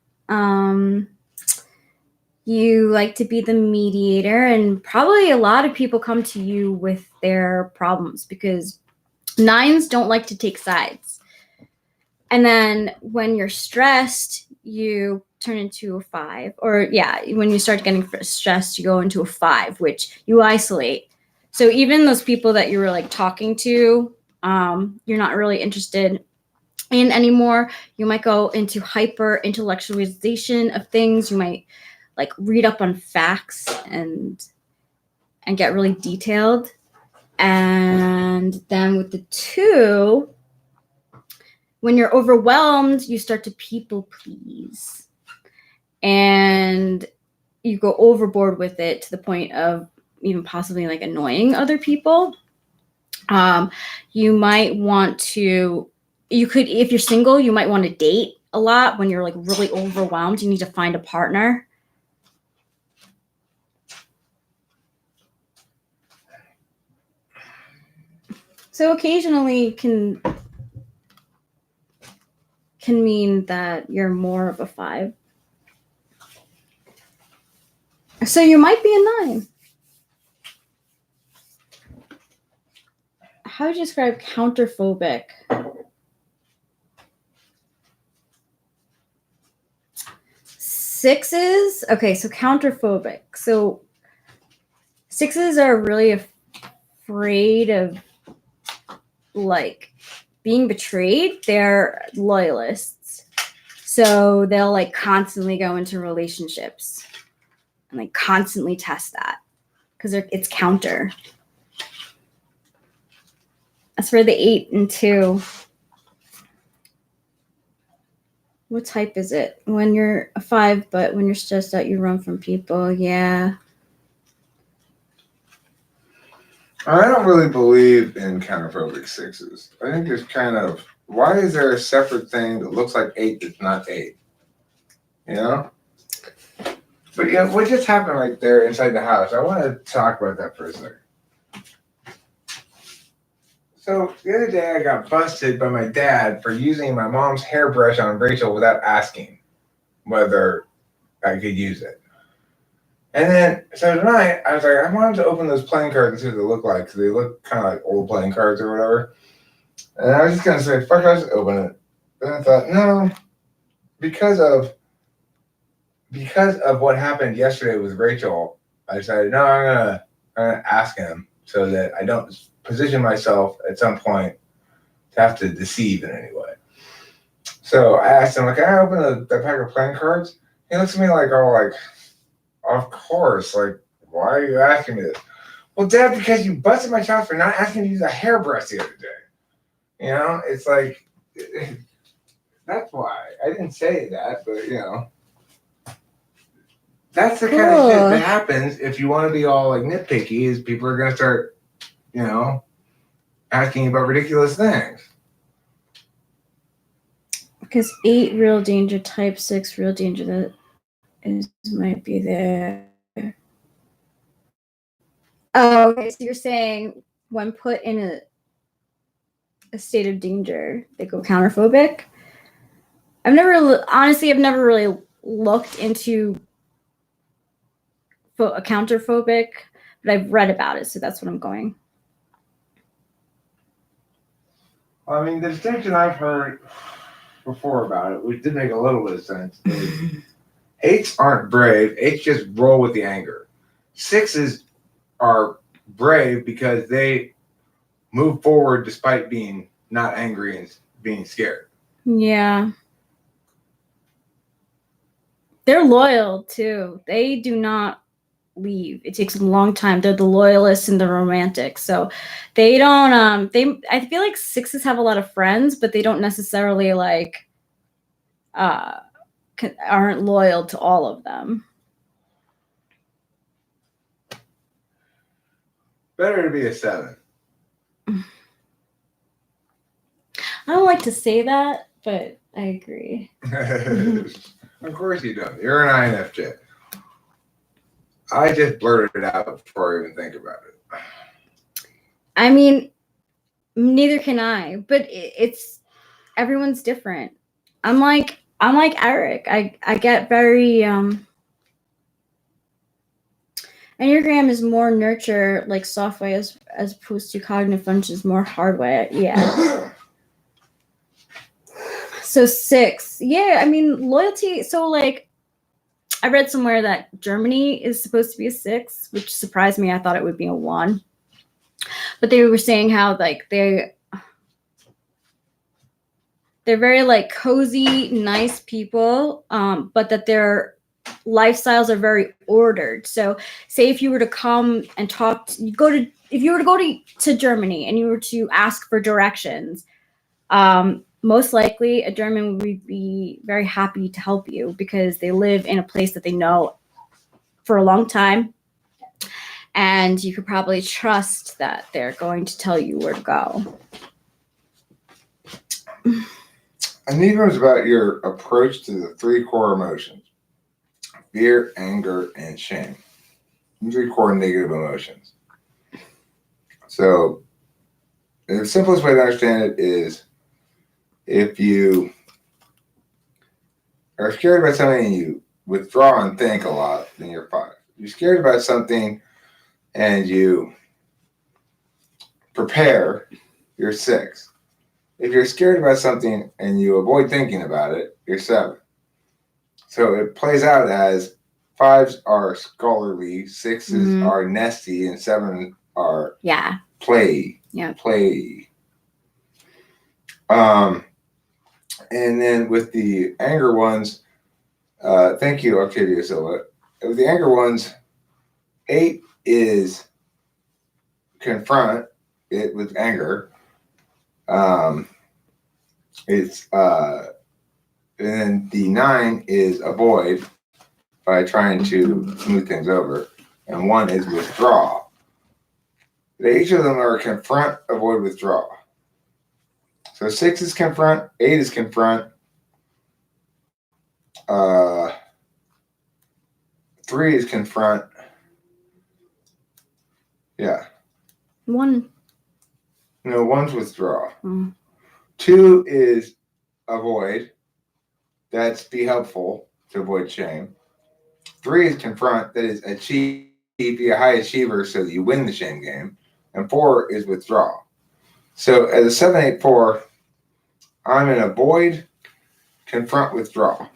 You like to be the mediator, and probably a lot of people come to you with their problems because 9s don't like to take sides. And then when you're stressed, you turn into a 5. Or yeah, when you start getting stressed, you go into a 5, which you isolate. So even those people that you were like talking to, you're not really interested in anymore. You might go into hyper intellectualization of things. You might like read up on facts and get really detailed. And then with the 2, when you're overwhelmed, you start to people please. And you go overboard with it to the point of even possibly like annoying other people. You might want to, if you're single, you might want to date a lot when you're like really overwhelmed. You need to find a partner. So occasionally can mean that you're more of a 5. So you might be a 9. How would you describe counterphobic? Sixes, okay, so counterphobic. So 6s are really afraid of like being betrayed. They're loyalists. So they'll like constantly go into relationships and like constantly test that because it's counter. As for the 8 and 2, what type is it? When you're a 5, but when you're stressed out, you run from people. Yeah. I don't really believe in counterphobic 6s. I think there's kind of, why is there a separate thing that looks like 8 that's not 8? You know? But yeah, what just happened right there inside the house? I want to talk about that for a second. So the other day I got busted by my dad for using my mom's hairbrush on Rachel without asking whether I could use it. And then, so tonight, I was like, I wanted to open those playing cards and see what they look like, because they look kind of like old playing cards or whatever. And I was just going to say, fuck, I'll just open it. Then I thought, no, because of what happened yesterday with Rachel, I decided, no, I'm gonna ask him so that I don't position myself at some point to have to deceive in any way. So I asked him, like, can I open the pack of playing cards? He looks at me like, oh, like, of course, like, why are you asking me this? Well, Dad, because you busted my child for not asking me to use a hairbrush the other day. You know, it's like, that's why. I didn't say that, but, you know. That's the kind of shit that happens if you want to be all, like, nitpicky, is people are going to start, you know, asking you about ridiculous things. Because 8, real danger. Type 6, real danger. That might be there. Oh, okay. So you're saying when put in a state of danger, they go counterphobic? I've never really looked into a counterphobic, but I've read about it, so that's what I'm going. I mean, the distinction I've heard before about it, which did make a little bit of sense, is 8s aren't brave. 8s just roll with the anger. 6s are brave because they move forward despite being not angry and being scared. Yeah. They're loyal too. They do not leave. It takes a long time. They're the loyalists and the romantics. So they don't I feel like 6s have a lot of friends, but they don't necessarily like aren't loyal to all of them. Better to be a 7. I don't like to say that, but I agree. Of course you don't. You're an INFJ. I just blurted it out before I even think about it. I mean, neither can I, but it's everyone's different. I'm like Eric. I get very Enneagram is more nurture, like soft way, as opposed to cognitive functions, more hard way. Yeah. So 6. Yeah, I mean, loyalty. So like, I read somewhere that Germany is supposed to be a 6, which surprised me. I thought it would be a 1. But they were saying how like they're very like cozy, nice people, but that their lifestyles are very ordered. So say if you were to come and talk, if you were to go to Germany and you were to ask for directions, most likely a German would be very happy to help you because they live in a place that they know for a long time. And you could probably trust that they're going to tell you where to go. Enneagram is about your approach to the 3 core emotions: fear, anger, and shame. 3 core negative emotions. So the simplest way to understand it is, if you are scared about something and you withdraw and think a lot, then you're 5. If you're scared about something and you prepare, you're 6. If you're scared about something and you avoid thinking about it, you're 7. So it plays out as 5s are scholarly, 6s are nesty, and 7 are play. Yeah. Play. And then with the anger ones, thank you, Octavia Silva. With the anger ones, 8 is confront it with anger. It's and then the 9 is avoid by trying to smooth things over, and 1 is withdraw. Each of them are confront, avoid, withdraw. So 6 is confront, 8 is confront, 3 is confront. Yeah. 1. No, 1's withdraw. 2 is avoid. That's be helpful to avoid shame. 3 is confront. That is achieve, be a high achiever so that you win the shame game. And 4 is withdraw. So as a 7-8-4, I'm in avoid, confront, withdraw.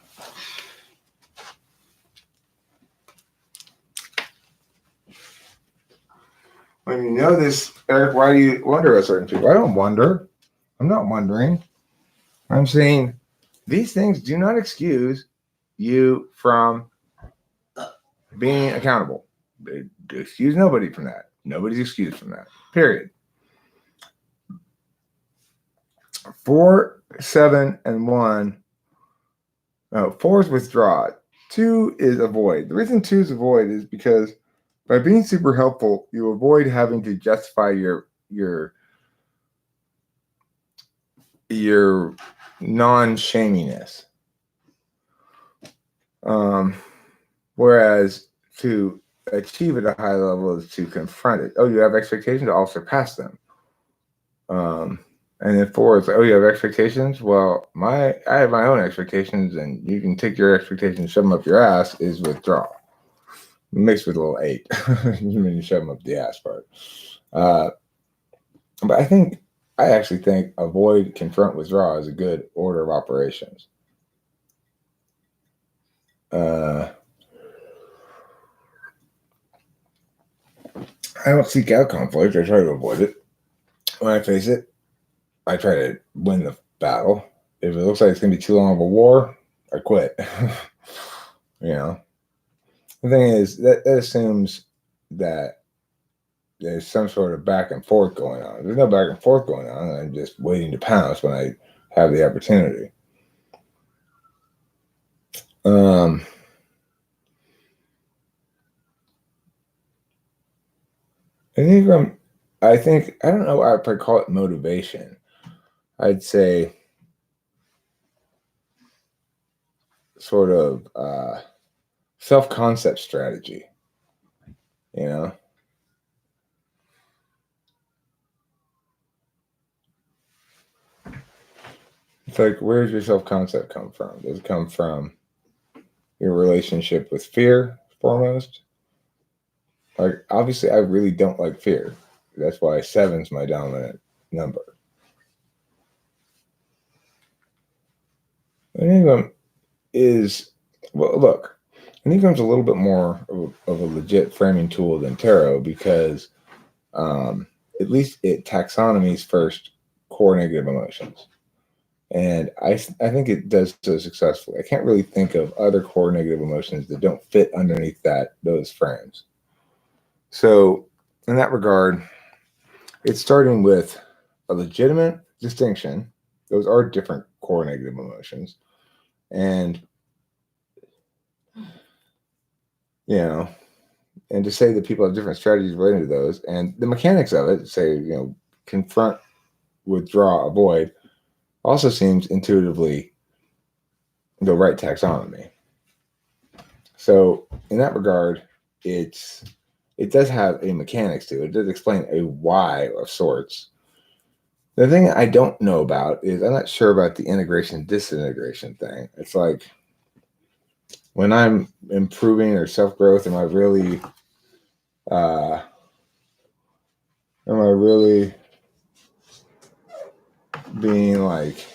When you know this, Eric, why do you wonder about certain people? I don't wonder. I'm not wondering. I'm saying these things do not excuse you from being accountable. They excuse nobody from that. Nobody's excused from that. Period. 4, 7, and 1. No, 4 is withdraw. 2 is avoid. The reason 2 is avoid is because by being super helpful, you avoid having to justify your non-shaminess. Whereas to achieve at a high level is to confront it. Oh, you have expectations? I'll surpass them. And then 4 is, oh, you have expectations? Well, I have my own expectations, and you can take your expectations, shove them up your ass, is withdraw. Mixed with a little 8. You mean you shove them up the ass part. But I actually think avoid, confront, withdraw is a good order of operations. I don't seek out conflict. I try to avoid it. When I face it, I try to win the battle. If it looks like it's going to be too long of a war, I quit. You know, the thing is that assumes that there's some sort of back and forth going on. There's no back and forth going on. I'm just waiting to pounce when I have the opportunity. Enneagram, I don't know if I call it motivation. I'd say sort of self-concept strategy, you know? It's like, where does your self-concept come from? Does it come from your relationship with fear, foremost? Like, obviously, I really don't like fear. That's why 7's my dominant number. Enneagram is, well, look, Enneagram's a little bit more of a legit framing tool than tarot because at least it taxonomies first core negative emotions. And I think it does so successfully. I can't really think of other core negative emotions that don't fit underneath those frames. So in that regard, it's starting with a legitimate distinction. Those are different core negative emotions. And, you know, And to say that people have different strategies related to those, and the mechanics of it, say, confront, withdraw, avoid, also seems intuitively the right taxonomy. So in that regard, it does have a mechanics to it. It does explain a why of sorts. The thing I don't know about is I'm not sure about the integration disintegration thing. It's like when I'm improving or self-growth, am I really being like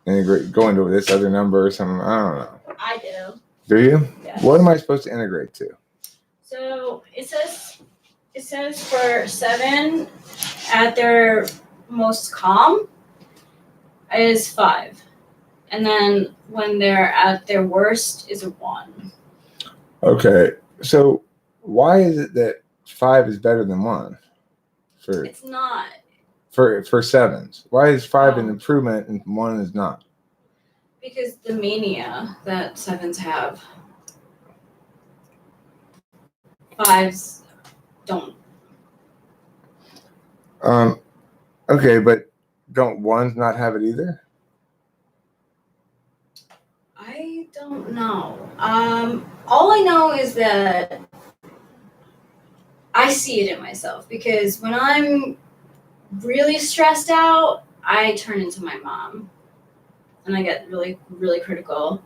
integrate, going to this other number or something? I don't know. I do. Do you? Yes. What am I supposed to integrate to? So it says for 7 at their most calm is 5. And then when they're at their worst is a 1. Okay. So why is it that 5 is better than 1? It's not. For 7s. Why is 5 an Oh. improvement and 1 is not? Because the mania that 7s have. 5s don't. Okay, but don't 1s not have it either? I don't know. All I know is that I see it in myself because when I'm really stressed out, I turn into my mom. And I get really, really critical.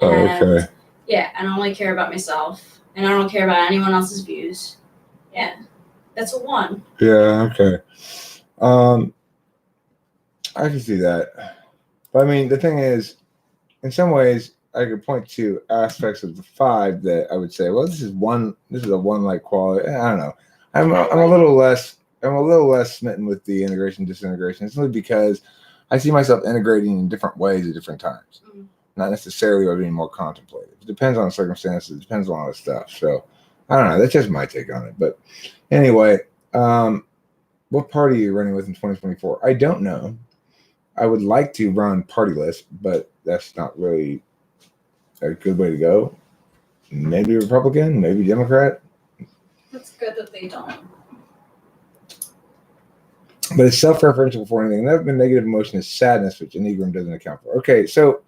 Oh, And, okay. yeah, and I only care about myself. And I don't care about anyone else's views. Yeah, that's a 1. Yeah, okay. I can see that. But I mean, the thing is, in some ways, I could point to aspects of the 5 that I would say, well, this is a 1-like quality. I don't know. I'm a little less smitten with the integration disintegration. It's only because I see myself integrating in different ways at different times. Mm. Not necessarily by being more contemplative. It depends on the circumstances. It depends on a lot of stuff. So I don't know. That's just my take on it. But anyway, what party are you running with in 2024? I don't know. I would like to run partyless, but that's not really a good way to go. Maybe Republican, maybe Democrat. That's good that they don't. But it's self-referential before anything. Another negative emotion is sadness, which Enneagram doesn't account for. Okay, so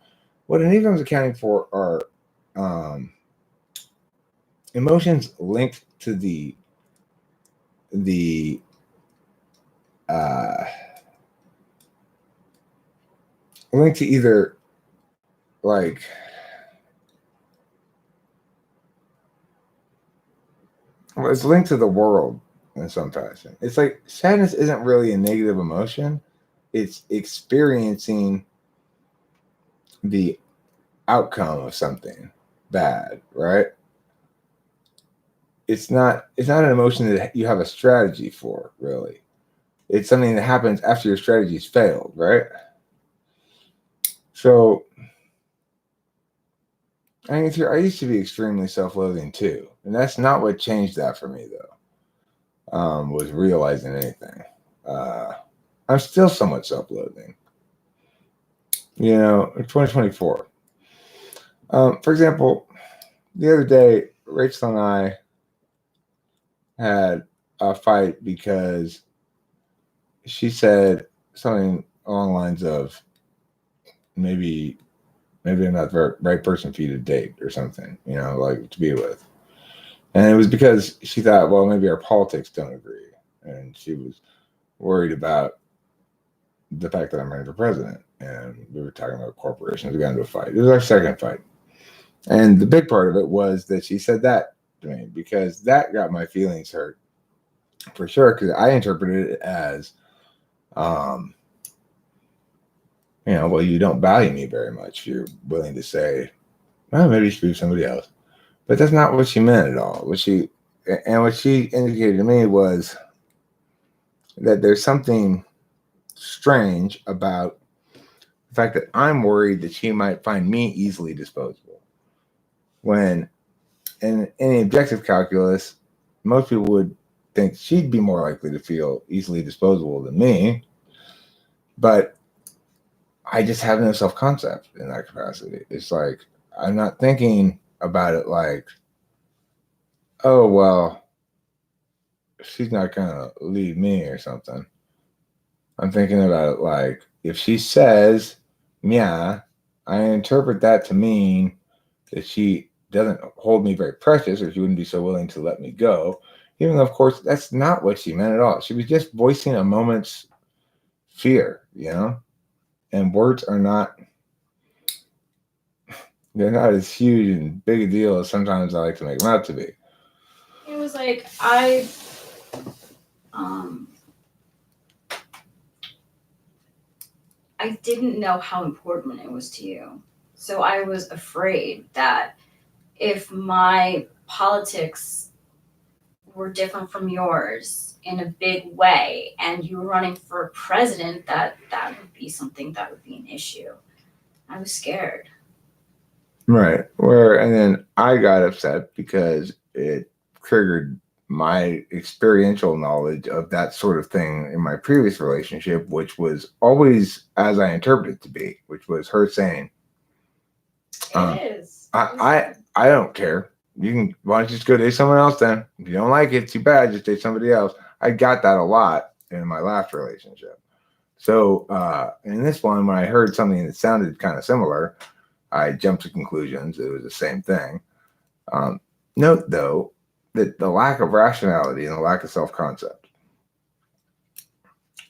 what Enneagram is accounting for are emotions linked to the linked to either like it's linked to the world in some fashion. It's like sadness isn't really a negative emotion. It's experiencing the outcome of something bad, right? It's not an emotion that you have a strategy for, really. It's something that happens after your strategy's failed, right? So I used to be extremely self-loathing too, and that's not what changed that for me though. Was realizing anything. I'm still somewhat self-loathing. In 2024. For example, the other day, Rachel and I had a fight because she said something along the lines of maybe I'm not the right person for you to date or something, like to be with. And it was because she thought, well, maybe our politics don't agree. And she was worried about the fact that I'm running for president. And we were talking about corporations. We got into a fight. It was our second fight. And the big part of it was that she said that to me because that got my feelings hurt for sure. Because I interpreted it as, well, you don't value me very much. You're willing to say, well, maybe you should be with somebody else. But that's not what she meant at all. What she indicated to me was that there's something strange about the fact that I'm worried that she might find me easily disposable. When in any objective calculus, most people would think she'd be more likely to feel easily disposable than me. But I just have no self-concept in that capacity. It's like I'm not thinking about it like oh, well, she's not going to leave me or something. I'm thinking about it like, if she says, yeah, I interpret that to mean that she doesn't hold me very precious, or she wouldn't be so willing to let me go. Even though, of course, that's not what she meant at all. She was just voicing a moment's fear, you know? And words are not, they're not as huge and big a deal as sometimes I like to make them out to be. It was like, I didn't know how important it was to you. So I was afraid that if my politics were different from yours in a big way and you were running for president, that would be something that would be an issue. I was scared. Right. And then I got upset because it triggered my experiential knowledge of that sort of thing in my previous relationship, which was always as I interpreted it to be, which was her saying, It is. I don't care. You can, why don't you just go date someone else then? If you don't like it, too bad, just date somebody else. I got that a lot in my last relationship. So in this one, when I heard something that sounded kind of similar, I jumped to conclusions. It was the same thing. Note, though, that the lack of rationality and the lack of self-concept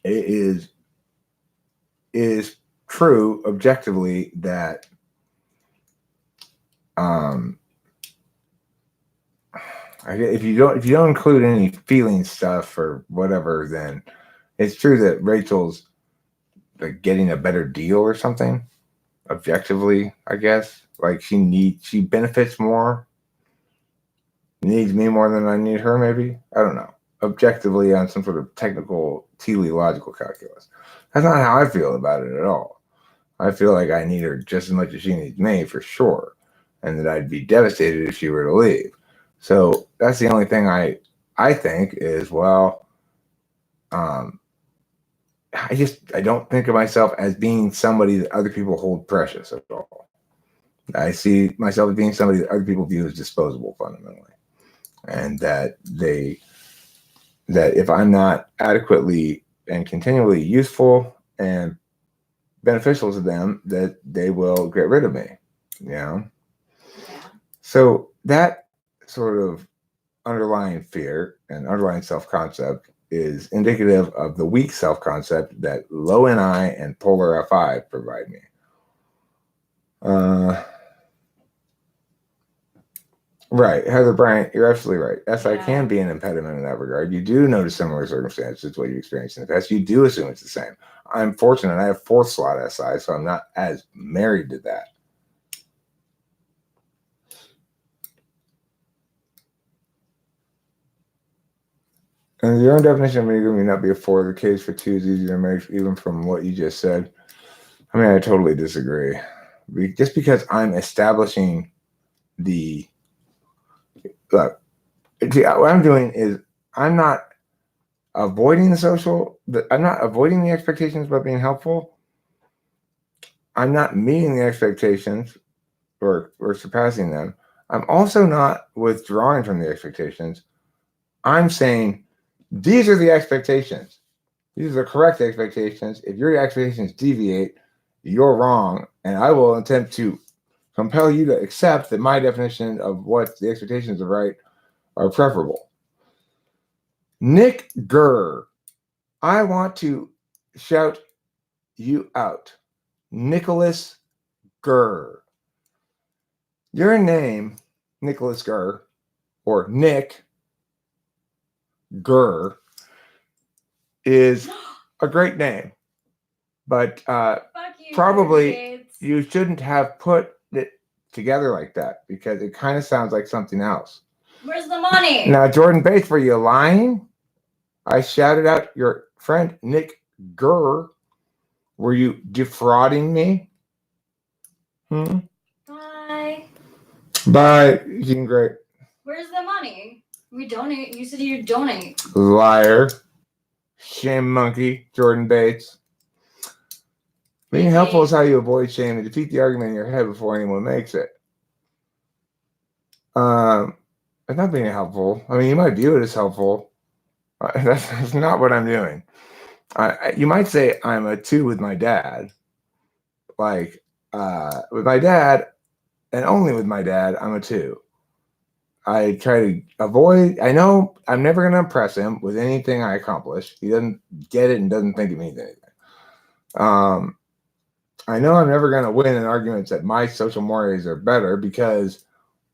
is true objectively that if you don't include any feeling stuff or whatever, then it's true that Rachel's like getting a better deal or something. Objectively, I guess, like she benefits more, needs me more than I need her. Maybe, I don't know. Objectively, on some sort of technical teleological calculus, that's not how I feel about it at all. I feel like I need her just as much as she needs me, for sure, and that I'd be devastated if she were to leave. So that's the only thing I think is, well, I don't think of myself as being somebody that other people hold precious at all. I see myself as being somebody that other people view as disposable fundamentally, and that if I'm not adequately and continually useful and beneficial to them, that they will get rid of me. You know? Yeah. So that sort of underlying fear and underlying self-concept is indicative of the weak self-concept that low NI and polar FI provide me. Right, Heather Bryant, you're absolutely right. SI can be an impediment in that regard. You do notice similar circumstances to what you experienced in the past. You do assume it's the same. I'm fortunate I have fourth slot SI, so I'm not as married to that. And your own definition of enneagram may not be a 4. The case for 2 is easier to make, even from what you just said. I mean, I totally disagree. Just because I'm establishing the look, what I'm doing is I'm not avoiding I'm not avoiding the expectations by being helpful. I'm not meeting the expectations or surpassing them. I'm also not withdrawing from the expectations. I'm saying these are the expectations. These are the correct expectations. If your expectations deviate, you're wrong. And I will attempt to compel you to accept that my definition of what the expectations are right are preferable. Nick Gurr, I want to shout you out. Nicholas Gurr. Your name, Nicholas Gurr, or Nick Gurr, is a great name. But probably you shouldn't have put it together like that, because it kind of sounds like something else. Where's the money? Now, Jordan Bates, were you lying? I shouted out your friend Nick Gurr. Were you defrauding me? Bye. Bye. You're doing great. Where's the money? We donate. You said you donate. Liar. Shame monkey, Jordan Bates. Being helpful is how you avoid shame and defeat the argument in your head before anyone makes it. It's not being helpful. I mean, you might view it as helpful. That's not what I'm doing. You might say I'm a 2 with my dad. Like, with my dad, and only with my dad, I'm a 2. I try to avoid, I know I'm never going to impress him with anything I accomplish. He doesn't get it and doesn't think it means anything. I know I'm never going to win in arguments that my social mores are better because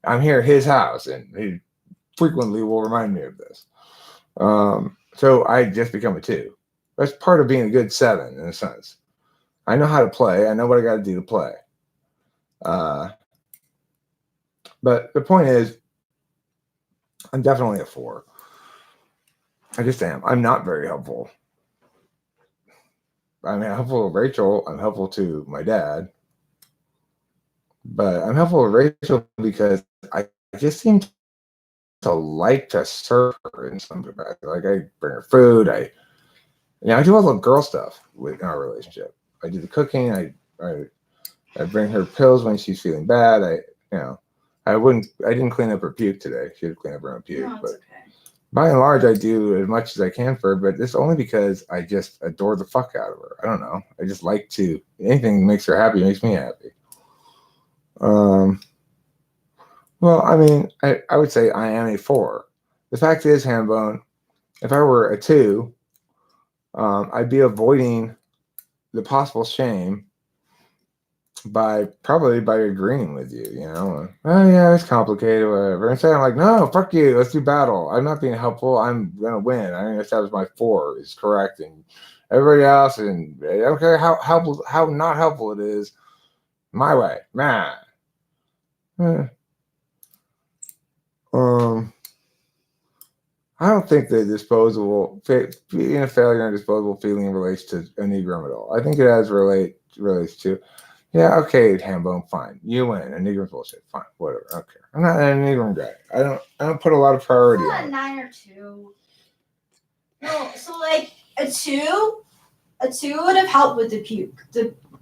I'm here at his house and he frequently will remind me of this. So I just become a 2. That's part of being a good 7 in a sense. I know how to play. I know what I got to do to play. But the point is, I'm definitely a 4. I just am. I'm not very helpful. I'm helpful to Rachel. I'm helpful to my dad. But I'm helpful to Rachel because I just seem to like to serve her in some capacity. Like I bring her food. I do all the girl stuff in our relationship. I do the cooking. I bring her pills when she's feeling bad. I didn't clean up her puke today. She had to clean up her own puke. No, but it's okay. by and large, I do as much as I can for her, but it's only because I just adore the fuck out of her. I don't know. I just like to, anything that makes her happy makes me happy. Well, I mean, I would say I am a 4. The fact is, Hambone, if I were a 2, I'd be avoiding the possible shame probably by agreeing with you, oh yeah, it's complicated, whatever. Instead, I'm like, no, fuck you, let's do battle. I'm not being helpful. I'm gonna win. I'm gonna establish my 4 is correct, and everybody else, and I don't care how not helpful it is, my way, man. I don't think the being a failure and disposable feeling relates to Enneagram at all. I think it relates to, yeah, okay, Hambone, fine. You win. Enneagram's bullshit. Fine, whatever. I don't care. I'm not an Enneagram guy. I don't put a lot of priority on it. 9 or 2. No, so like a 2 would have helped with the puke.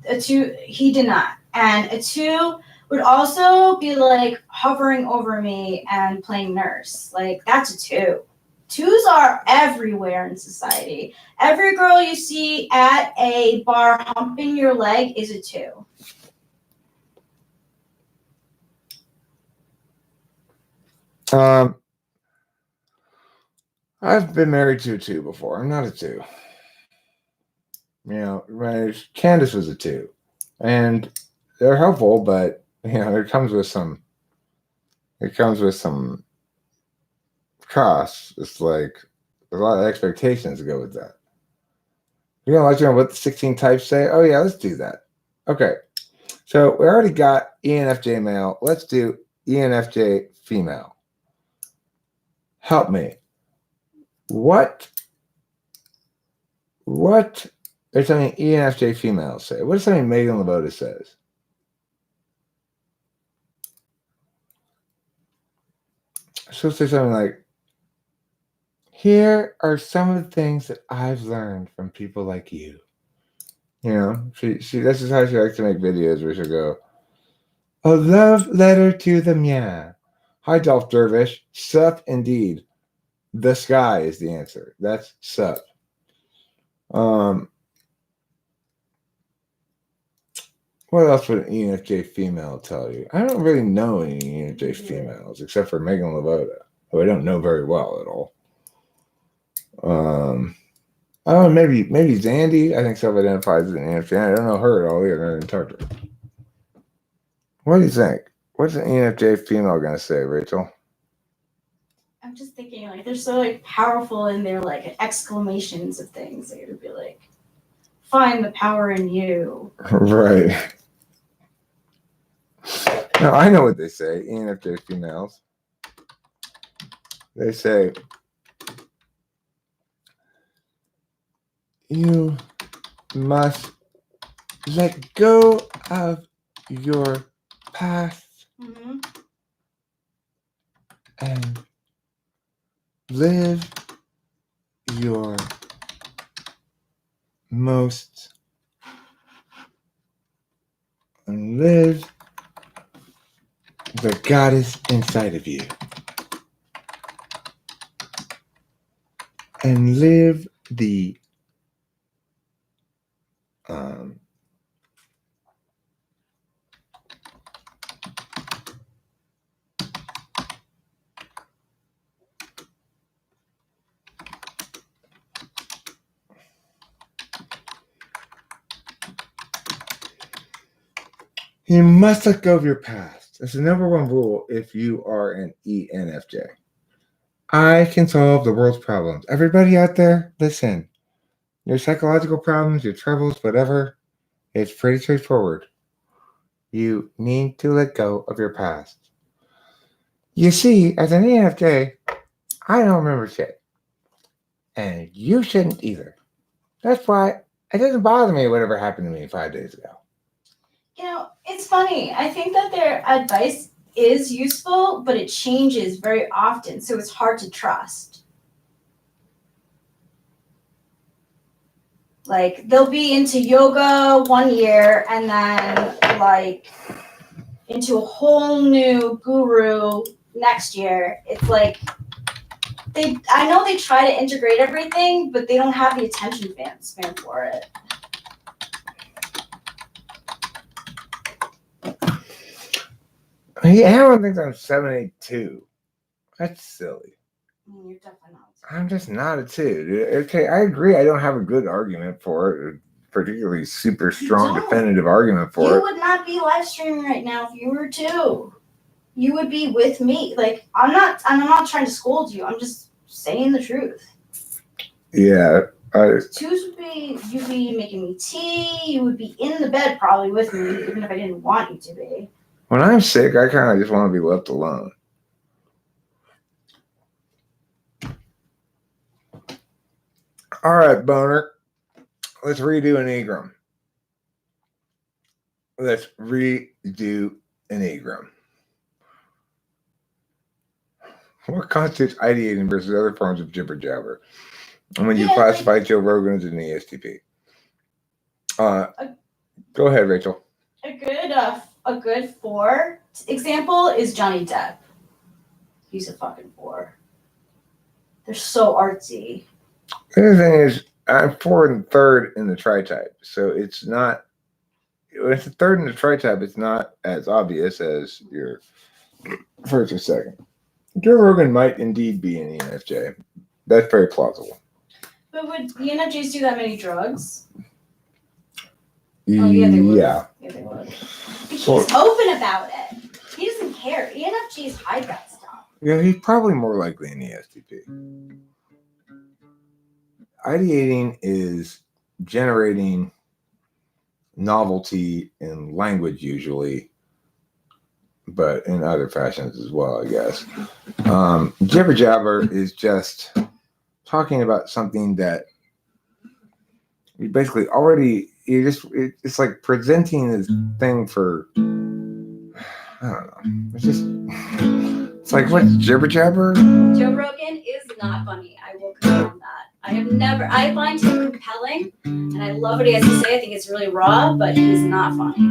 A 2, he did not. And a 2 would also be like hovering over me and playing nurse. Like that's a 2. 2s are everywhere in society. Every girl you see at a bar humping your leg is a 2. I've been married to a 2 before. I'm not a 2. Candace was a 2, and they're helpful, but it comes with some costs. It's like there's a lot of expectations to go with that. You know what the 16 types say? Oh yeah, let's do that. Okay, so we already got ENFJ male. Let's do ENFJ female. Help me. What is something ENFJ female say? What is something Megan Lavoda says? She'll say something like, here are some of the things that I've learned from people like you. She this is how she likes to make videos where she'll go, a love letter to the Mia. Hi, Dolph Dervish. Sup indeed. The sky is the answer. That's sup. What else would an ENFJ female tell you? I don't really know any ENFJ females except for Megan Lavoda, who I don't know very well at all. Oh, maybe Zandy. I think self-identifies as an ENFJ. I don't know her at all either. I didn't talk to her. What do you think? What's an ENFJ female gonna say, Rachel? I'm just thinking like they're so like powerful in their like exclamations of things. Like, it would be like, find the power in you. Right. No, I know what they say. ENFJ females. They say, you must let go of your past and live your most and live the goddess inside of you. and live the you must let go of your past. That's the number one rule if you are an ENFJ. I can solve the world's problems. Everybody out there, listen. Your psychological problems, your troubles, whatever, it's pretty straightforward. You need to let go of your past. You see, as an ENFJ, I don't remember shit. And you shouldn't either. That's why it doesn't bother me whatever happened to me 5 days ago. You know, it's funny. I think that their advice is useful, but it changes very often, so it's hard to trust. Like, they'll be into yoga 1 year and then, like, into a whole new guru next year. It's like, I know they try to integrate everything, but they don't have the attention span for it. Everyone thinks I'm 782. That's silly. You're definitely not. I'm just not a 2. Okay, I agree. I don't have a good argument for it, particularly super strong, definitive argument for it. You would not be live streaming right now if you were 2. You would be with me. Like, I'm not trying to scold you. I'm just saying the truth. Yeah. 2s would be, you'd be making me tea. You would be in the bed probably with me, even if I didn't want you to be. When I'm sick, I kind of just want to be left alone. All right, Boner. Let's redo Enneagram. What constitutes ideating versus other forms of jibber jabber? And when you classify Joe Rogan as an ESTP. Go ahead, Rachel. A good 4 example is Johnny Depp. He's a fucking 4. They're so artsy. The other thing is, I'm 4 and 3rd in the tri-type, so it's not. When it's a 3rd in the tri-type, it's not as obvious as your 1st or 2nd. Joe Rogan might indeed be an ENFJ. That's very plausible. But would ENFJs do that many drugs? Yeah. They would. Yeah, they would. He's open about it. He doesn't care. ENFJs hide that stuff. Yeah, he's probably more likely an ESTP. Ideating is generating novelty in language usually, but in other fashions as well, I guess. Jibber jabber is just talking about something that you basically already, it's like presenting this thing for, I don't know. It's like, what's jibber jabber? Joe Rogan is not funny. I will confirm that. I find him compelling and I love what he has to say. I think it's really raw, but he's not funny.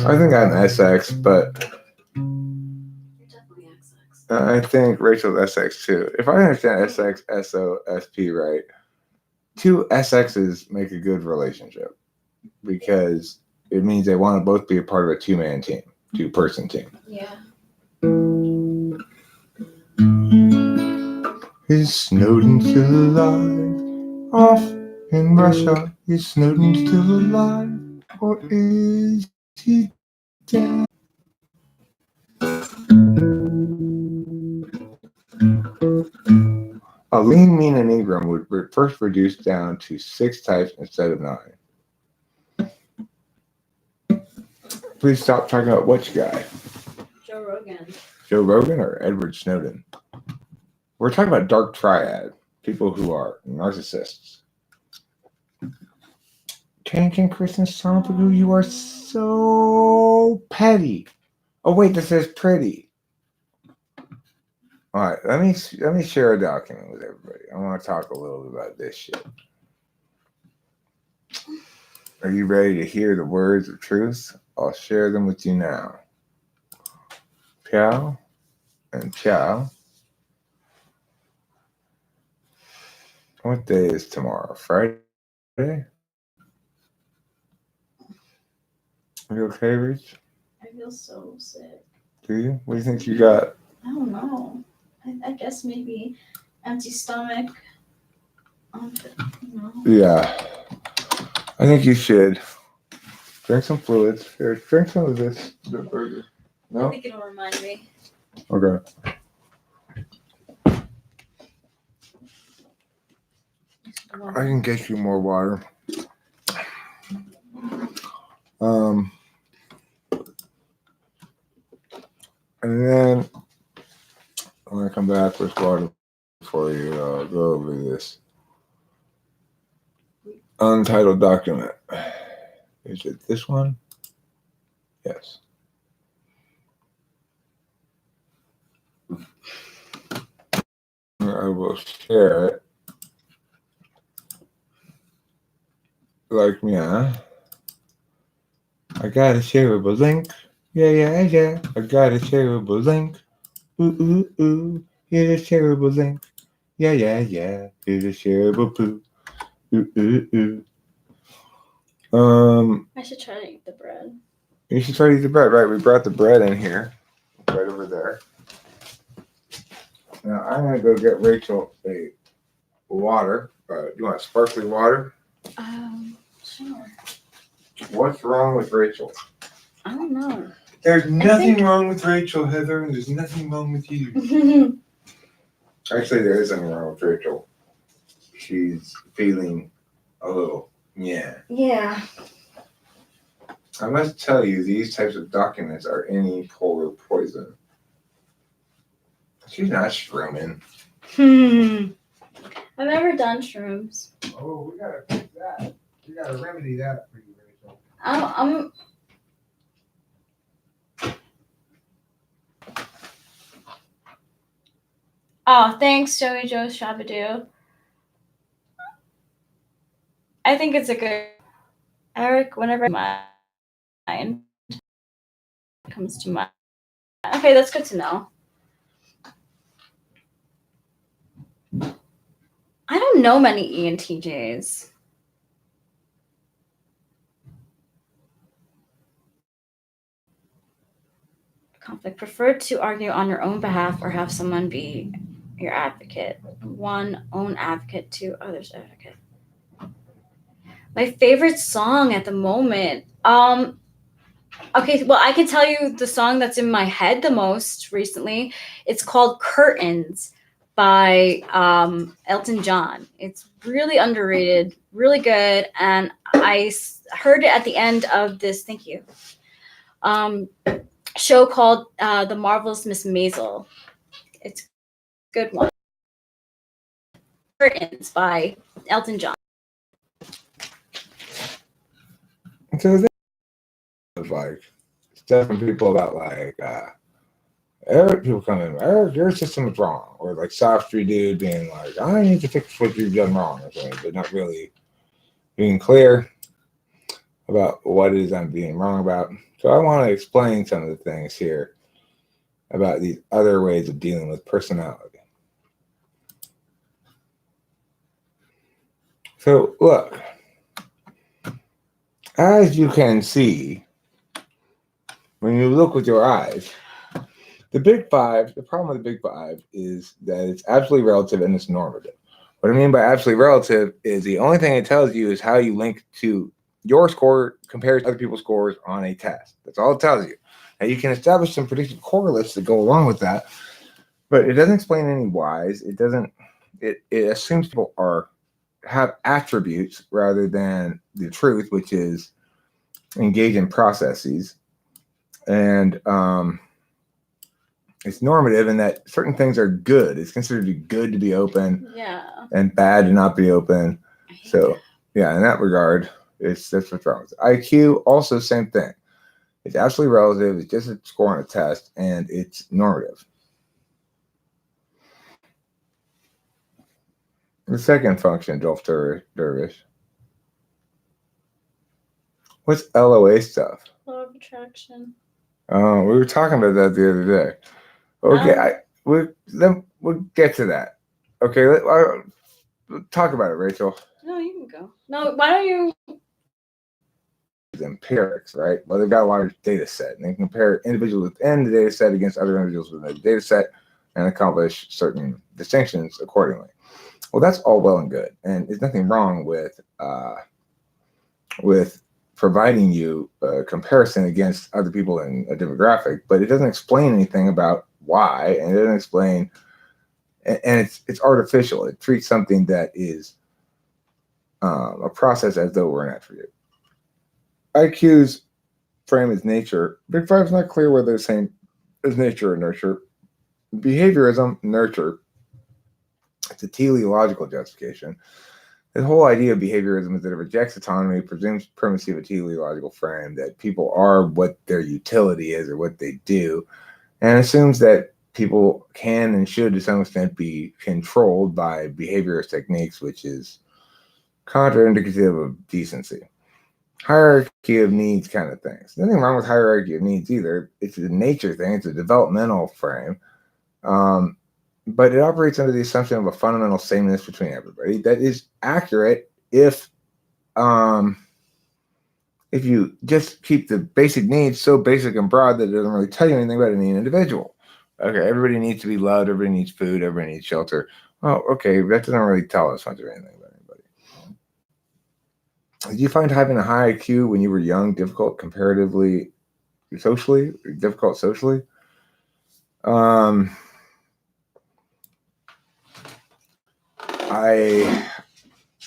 I think I'm SX, but You're definitely XX. I think Rachel's SX too. If I understand SX, SO, SP right, 2 SXs make a good relationship because it means they want to both be a part of a 2-man team, 2-person team. Yeah. Is Snowden still alive? Off in Russia, is Snowden still alive? Or is he dead? A lean, mean Enneagram would first reduce down to 6 types instead of 9. Please stop talking about which guy? Joe Rogan. Joe Rogan or Edward Snowden? We're talking about dark triad, people who are narcissists. Changing Kristen Sompigu, you are so petty. Oh wait, this says pretty. All right, let me share a document with everybody. I want to talk a little bit about this shit. Are you ready to hear the words of truth? I'll share them with you now. Piao and Piao. What day is tomorrow? Friday? Are you okay, Reach? I feel so sick. Do you? What do you think you got? I don't know. I guess maybe empty stomach. Yeah. I think you should drink some fluids. Here, drink some of this. I No? think it'll remind me. Okay. I can get you more water. And then when I come back with water for you, I'll go over this untitled document. Is it this one? Yes. I will share it. Like me, huh? I got a shareable link. Yeah. I got a shareable link. Ooh. Here's a shareable link. Yeah. Here's a shareable poo. Ooh. I should try to eat the bread. You should try to eat the bread, right? We brought the bread in here, right over there. Now I'm gonna go get Rachel a water. You want sparkling water? Sure. What's wrong with Rachel? I don't know. There's nothing wrong with Rachel, Heather, and there's nothing wrong with you. Actually, there is something wrong with Rachel. She's feeling a little, yeah. I must tell you, these types of documents are any polar poison. She's not shrooming. I've never done shrooms. Oh, we gotta fix that. We gotta remedy that for you, Rachel. I'm Oh, thanks, Joey Joe Shabadoo. I think it's a good Eric, whenever mind comes to mind. Okay, that's good to know. I don't know many ENTJs. Conflict. Prefer to argue on your own behalf or have someone be your advocate. One own advocate, two others advocate. My favorite song at the moment. Okay, well, I can tell you the song that's in my head the most recently. It's called Curtains by Elton John. It's really underrated, really good, and I heard it at the end of this, thank you, show called The Marvelous Miss Maisel. It's a good one. Curtains by Elton John. So this is like stuff from people about like Eric, people come in, Eric, your system is wrong, or like soft street dude being like, I need to fix what you've done wrong, or something, but not really being clear about what it is I'm being wrong about. So I want to explain some of the things here about these other ways of dealing with personality. So look, as you can see, when you look with your eyes, the big five, the problem with the big five is that it's absolutely relative and it's normative. What I mean by absolutely relative is the only thing it tells you is how you link to your score compared to other people's scores on a test. That's all it tells you. Now you can establish some predicted correlates that go along with that, but it doesn't explain any whys. It doesn't. It assumes people have attributes rather than the truth, which is engage in processes, and it's normative in that certain things are good. It's considered good to be open, and bad to not be open. So, yeah, in that regard, that's what's wrong with it. IQ, also same thing. It's absolutely relative. It's just a score on a test, and it's normative. The second function, Dolph Dervish. What's LOA stuff? Law of attraction. We were talking about that the other day. Okay, we'll get to that. Okay, we'll talk about it, Rachel. No, you can go. No, why don't you? Empirics, right? Well, they've got a large data set, and they compare individuals within the data set against other individuals within the data set and accomplish certain distinctions accordingly. Well, that's all well and good, and there's nothing wrong with providing you a comparison against other people in a demographic, but it doesn't explain anything about why, and it doesn't explain, and it's artificial. It treats something that is a process as though we're an attribute. IQ's frame is nature. Big Five's not clear whether they're the same as nature or nurture. Behaviorism, nurture. It's a teleological justification. The whole idea of behaviorism is that it rejects autonomy, presumes primacy of a teleological frame, that people are what their utility is or what they do, and assumes that people can and should to some extent be controlled by behaviorist techniques, which is contraindicative of decency. Hierarchy of needs kind of things. Nothing wrong with hierarchy of needs either. It's a nature thing. It's a developmental frame. But it operates under the assumption of a fundamental sameness between everybody. That is accurate if you just keep the basic needs so basic and broad that it doesn't really tell you anything about any individual. Okay, everybody needs to be loved. Everybody needs food. Everybody needs shelter. Well, okay, that doesn't really tell us much of anything about anybody. Did you find having a high IQ when you were young difficult comparatively socially? Difficult socially? I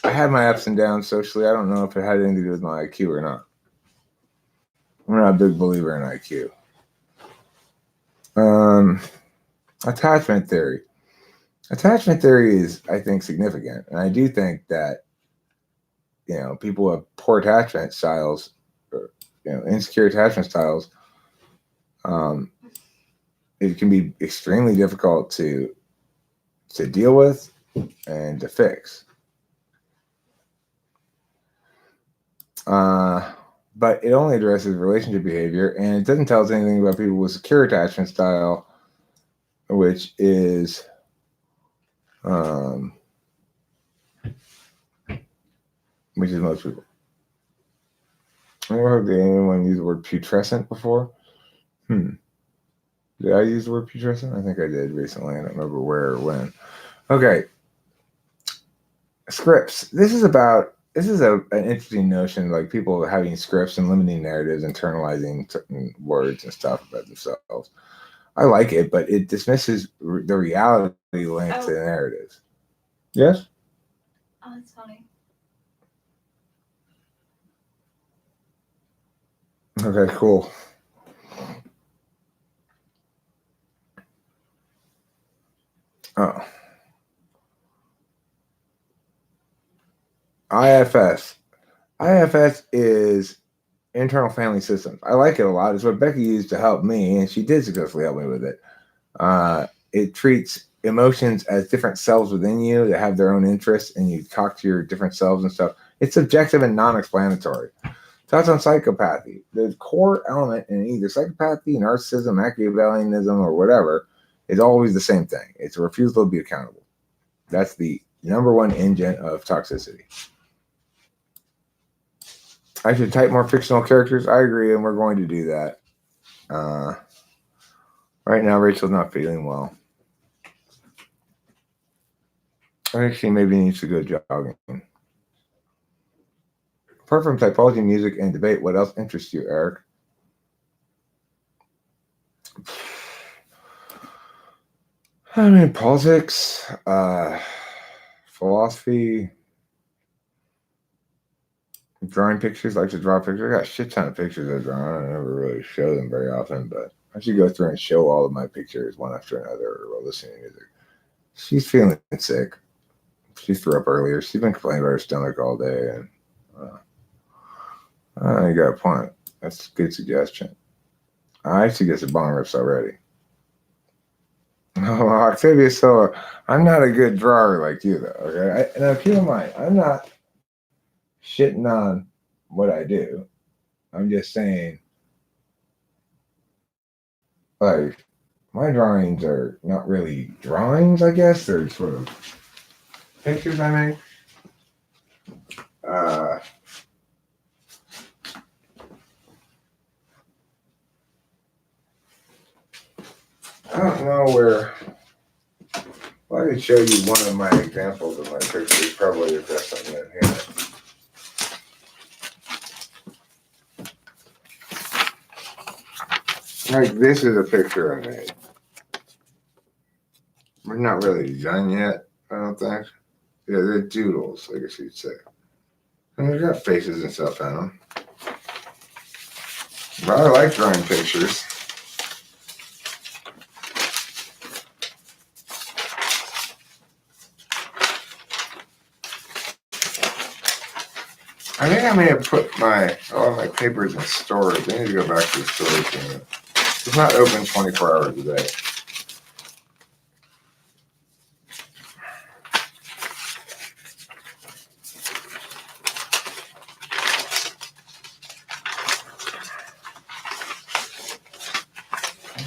had my ups and downs socially. I don't know if it had anything to do with my IQ or not. I'm not a big believer in IQ. Attachment theory. Attachment theory is, I think, significant. And I do think that, people who have poor attachment styles, or, insecure attachment styles, it can be extremely difficult to deal with and to fix. But it only addresses relationship behavior, and it doesn't tell us anything about people with secure attachment style, which is most people. I never heard anyone use the word putrescent before. Did I use the word putrescent? I think I did recently. I don't remember where or when. Okay. Scripts. This is an interesting notion, like people having scripts and limiting narratives, internalizing certain words and stuff about themselves. I like it, but it dismisses the reality linked to the narratives. Yes? Oh, that's funny. Okay, cool. Oh. IFS. IFS is internal family systems. I like it a lot. It's what Becky used to help me, and she did successfully help me with it. It treats emotions as different selves within you that have their own interests, and you talk to your different selves and stuff. It's subjective and non-explanatory. Thoughts on psychopathy. The core element in either psychopathy, narcissism, Machiavellianism, or whatever is always the same thing. It's a refusal to be accountable. That's the number one engine of toxicity. I should type more fictional characters. I agree, and we're going to do that. Right now, Rachel's not feeling well. I think she maybe needs to go jogging. Apart from typology, music, and debate, what else interests you, Eric? I mean, politics, philosophy, drawing pictures. I like to draw pictures. I got a shit ton of pictures I draw. I never really show them very often, but I should go through and show all of my pictures one after another while listening to music. She's feeling sick. She threw up earlier. She's been complaining about her stomach all day, and you got a point. That's a good suggestion. I suggested bong rips already. Oh, Octavia, so I'm not a good drawer like you, though. Okay, now keep in mind, I'm not shitting on what I do. I'm just saying like my drawings are not really drawings, I guess. They're sort of pictures I make. I don't know where. Well, I could show you one of my examples of my pictures. Probably if there's something in here. Like this is a picture I made. We're not really done yet, I don't think. Yeah, they're doodles, I guess you'd say. And they've got faces and stuff on them. But I like drawing pictures. I think I may have put all my papers in storage. I need to go back to the storage unit. It's not open 24 hours a day.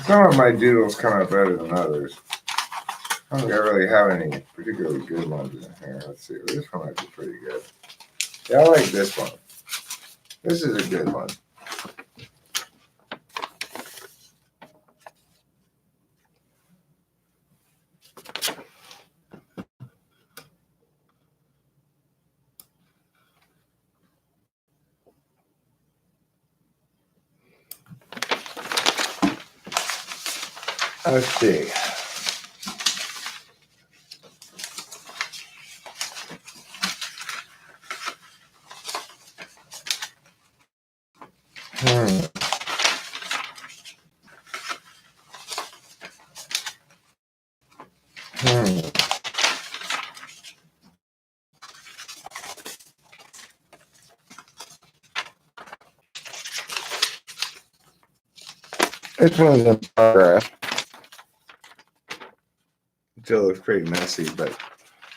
Some of my doodles come out better than others. I don't think I really have any particularly good ones in here. Let's see. This one might be pretty good. Yeah, I like this one. This is a good one. Let's see. This one's in progress. It still looks pretty messy, but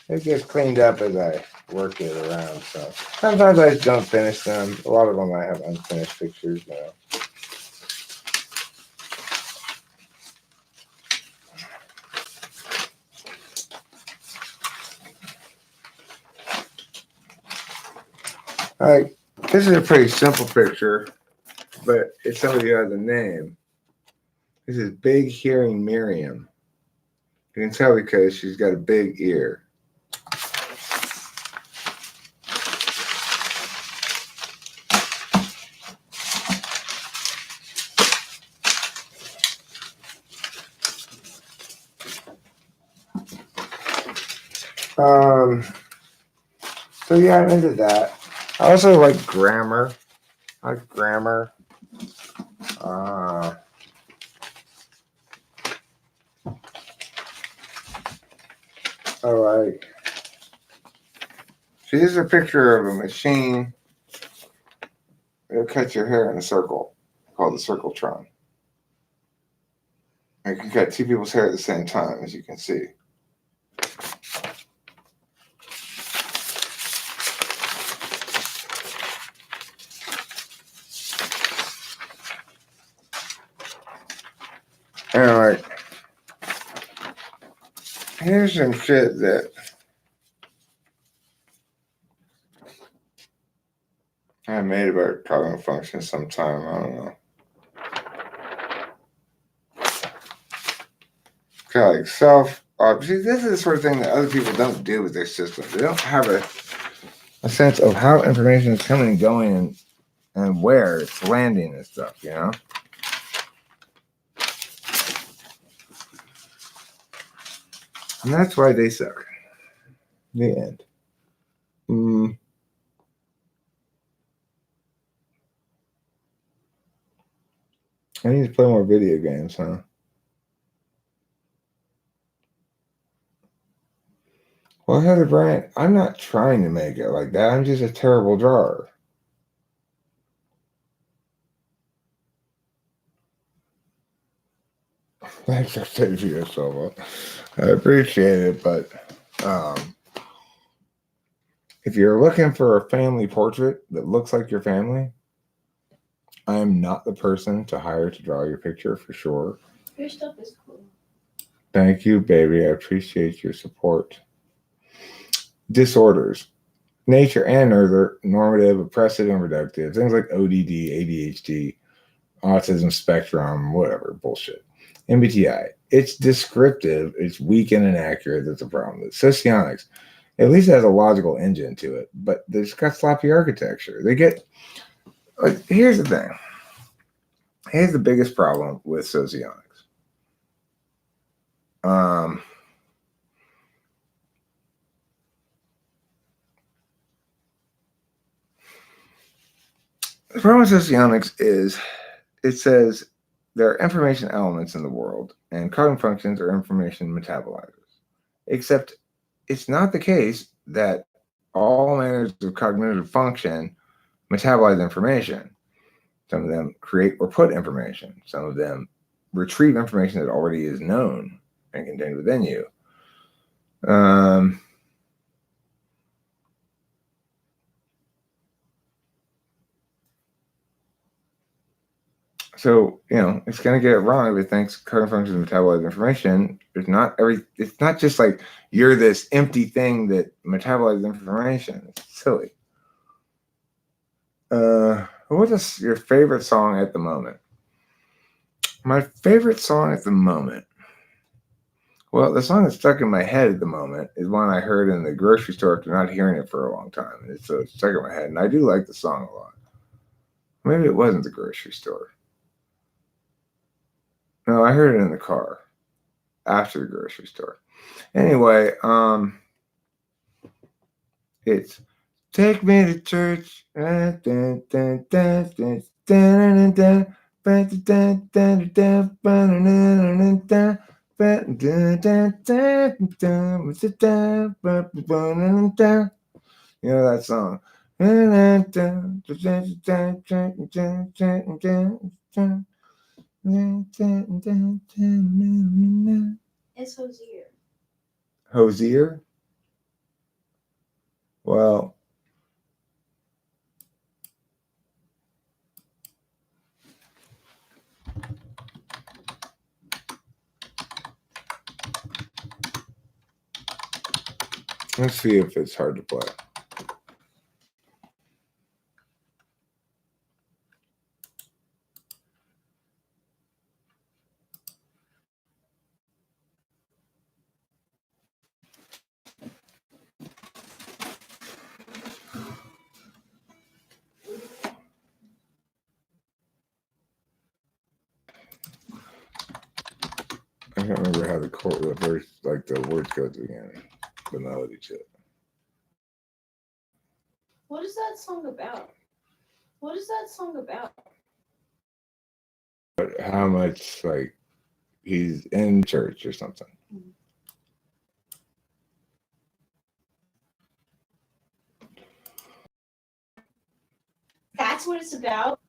it gets cleaned up as I work it around. So sometimes I just don't finish them. A lot of them I have unfinished pictures now. Alright, this is a pretty simple picture, but it's somebody who has a name. This is Big Hearing Miriam. You can tell because she's got a big ear. So yeah, I'm into that. I also like grammar. I like grammar. I like. See, this is a picture of a machine. It'll cut your hair in a circle, called the Circletron. You can cut two people's hair at the same time, as you can see. And like, here's some shit that I made about cognitive function sometime. I don't know. Kind of like see, this is the sort of thing that other people don't do with their system. They don't have a sense of how information is coming and going and where it's landing and stuff, you know? And that's why they suck. The end. I need to play more video games, huh? Well, Heather Bryant, I'm not trying to make it like that. I'm just a terrible drawer. Thanks for saving yourself. I appreciate it, but if you're looking for a family portrait that looks like your family, I am not the person to hire to draw your picture for sure. Your stuff is cool. Thank you, baby. I appreciate your support. Disorders. Nature and nurture, normative, oppressive, and reductive. Things like ODD, ADHD, autism spectrum, whatever, bullshit. MBTI. It's descriptive, it's weak and inaccurate. That's a problem. Socionics. At least it has a logical engine to it, but it's got sloppy architecture. They get, like, here's the thing. Here's the biggest problem with socionics. The problem with socionics is it says there are information elements in the world, and cognitive functions are information metabolizers. Except it's not the case that all manners of cognitive function metabolize information. Some of them create or put information. Some of them retrieve information that already is known and contained within you. So, it's going to get it wrong if it thinks cognitive functions metabolize information. It's not just like you're this empty thing that metabolizes information. It's silly. What is your favorite song at the moment? My favorite song at the moment. Well, the song that's stuck in my head at the moment is one I heard in the grocery store after not hearing it for a long time. And it's stuck in my head. And I do like the song a lot. Maybe it wasn't the grocery store. No, I heard it in the car after the grocery store. Anyway, it's Take Me to Church. You know that song. It's Hosier. Hosier? Well, let's see if it's hard to play. I can't remember how the verse, like the words go at the beginning, the melody to it. What is that song about? What is that song about? But how much, like, he's in church or something. That's what it's about?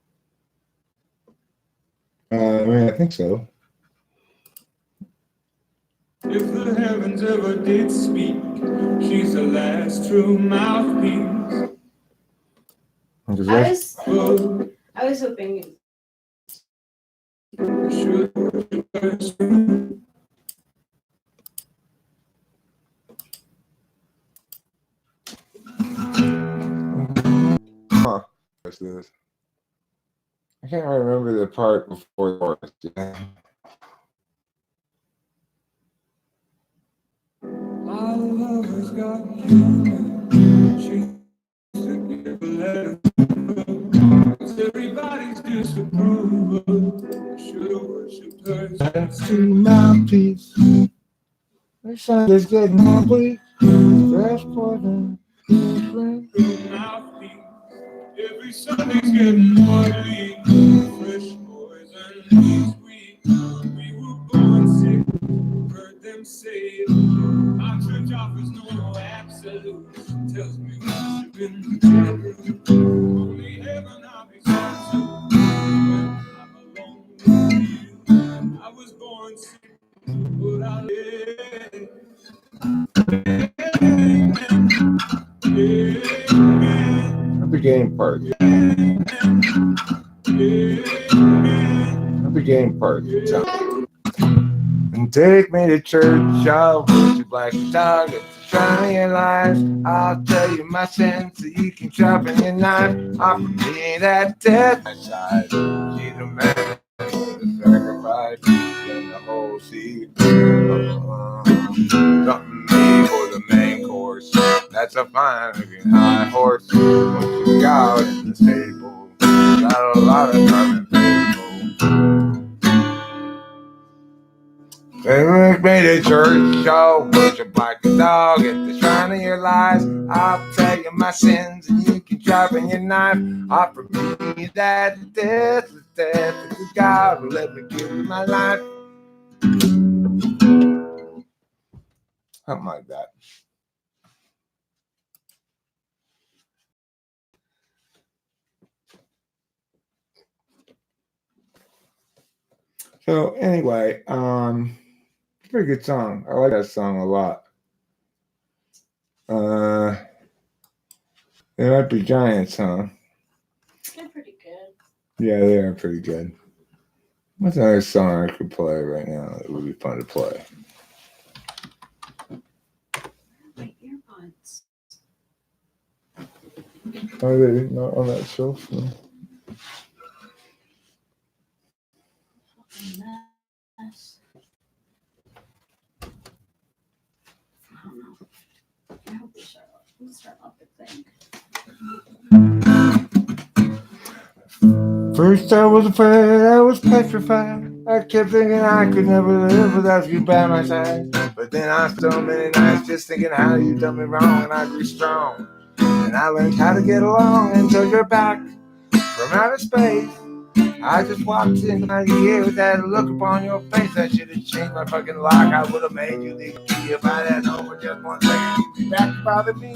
I think so. If the heavens ever did speak, she's the last true mouthpiece. I was hoping. Huh. What's this? I can't remember the part before the chorus. Yeah. My lover's got humor. She's a giver, let her know. It's everybody's disapproval. Should've worshipped her. That's to mouthpiece. The sun is getting more bleak. Fresh water. Mouthpiece. Every Sunday's getting more bleak. Fresh poison each week. We were born sick. Heard them say it. Our church offers no absolute. Tells me worshiping the only heaven I'll be sent to. When I'm alone with you. I was born sick, but I live. Not the game part. Not the game part. Take me to church, I'll worship like a dog at the shrine of your life. I'll tell you my sins so you can sharpen your knife. Offer me that death side. She's a man with a sacrifice and the whole seed. Something me for the main course. That's a fine looking high horse. Once you got in the stable, got a lot of time and Take me to church, I'll worship like a dog at the shrine of your lies. I'll tell you my sins and you can sharpen your knife. Offer me that death is God will let me give you my life. Something like that. So anyway, pretty good song. I like that song a lot. They might be Giants, huh? They're pretty good. Yeah, they are pretty good. What's another song I could play right now that would be fun to play? My earbuds. Are they not on that shelf? No? Mess. I don't know. I hope we start up. Let's start up the thing. First I was afraid, I was petrified. I kept thinking I could never live without you by my side. But then I spent many nights just thinking how you done me wrong, and I grew strong. And I learned how to get along until you're back from outer space. I just walked in my year with that look upon your face. I should have changed my fucking lock. I would have made you leave me if I had known for just 1 second you'd be back to bother me.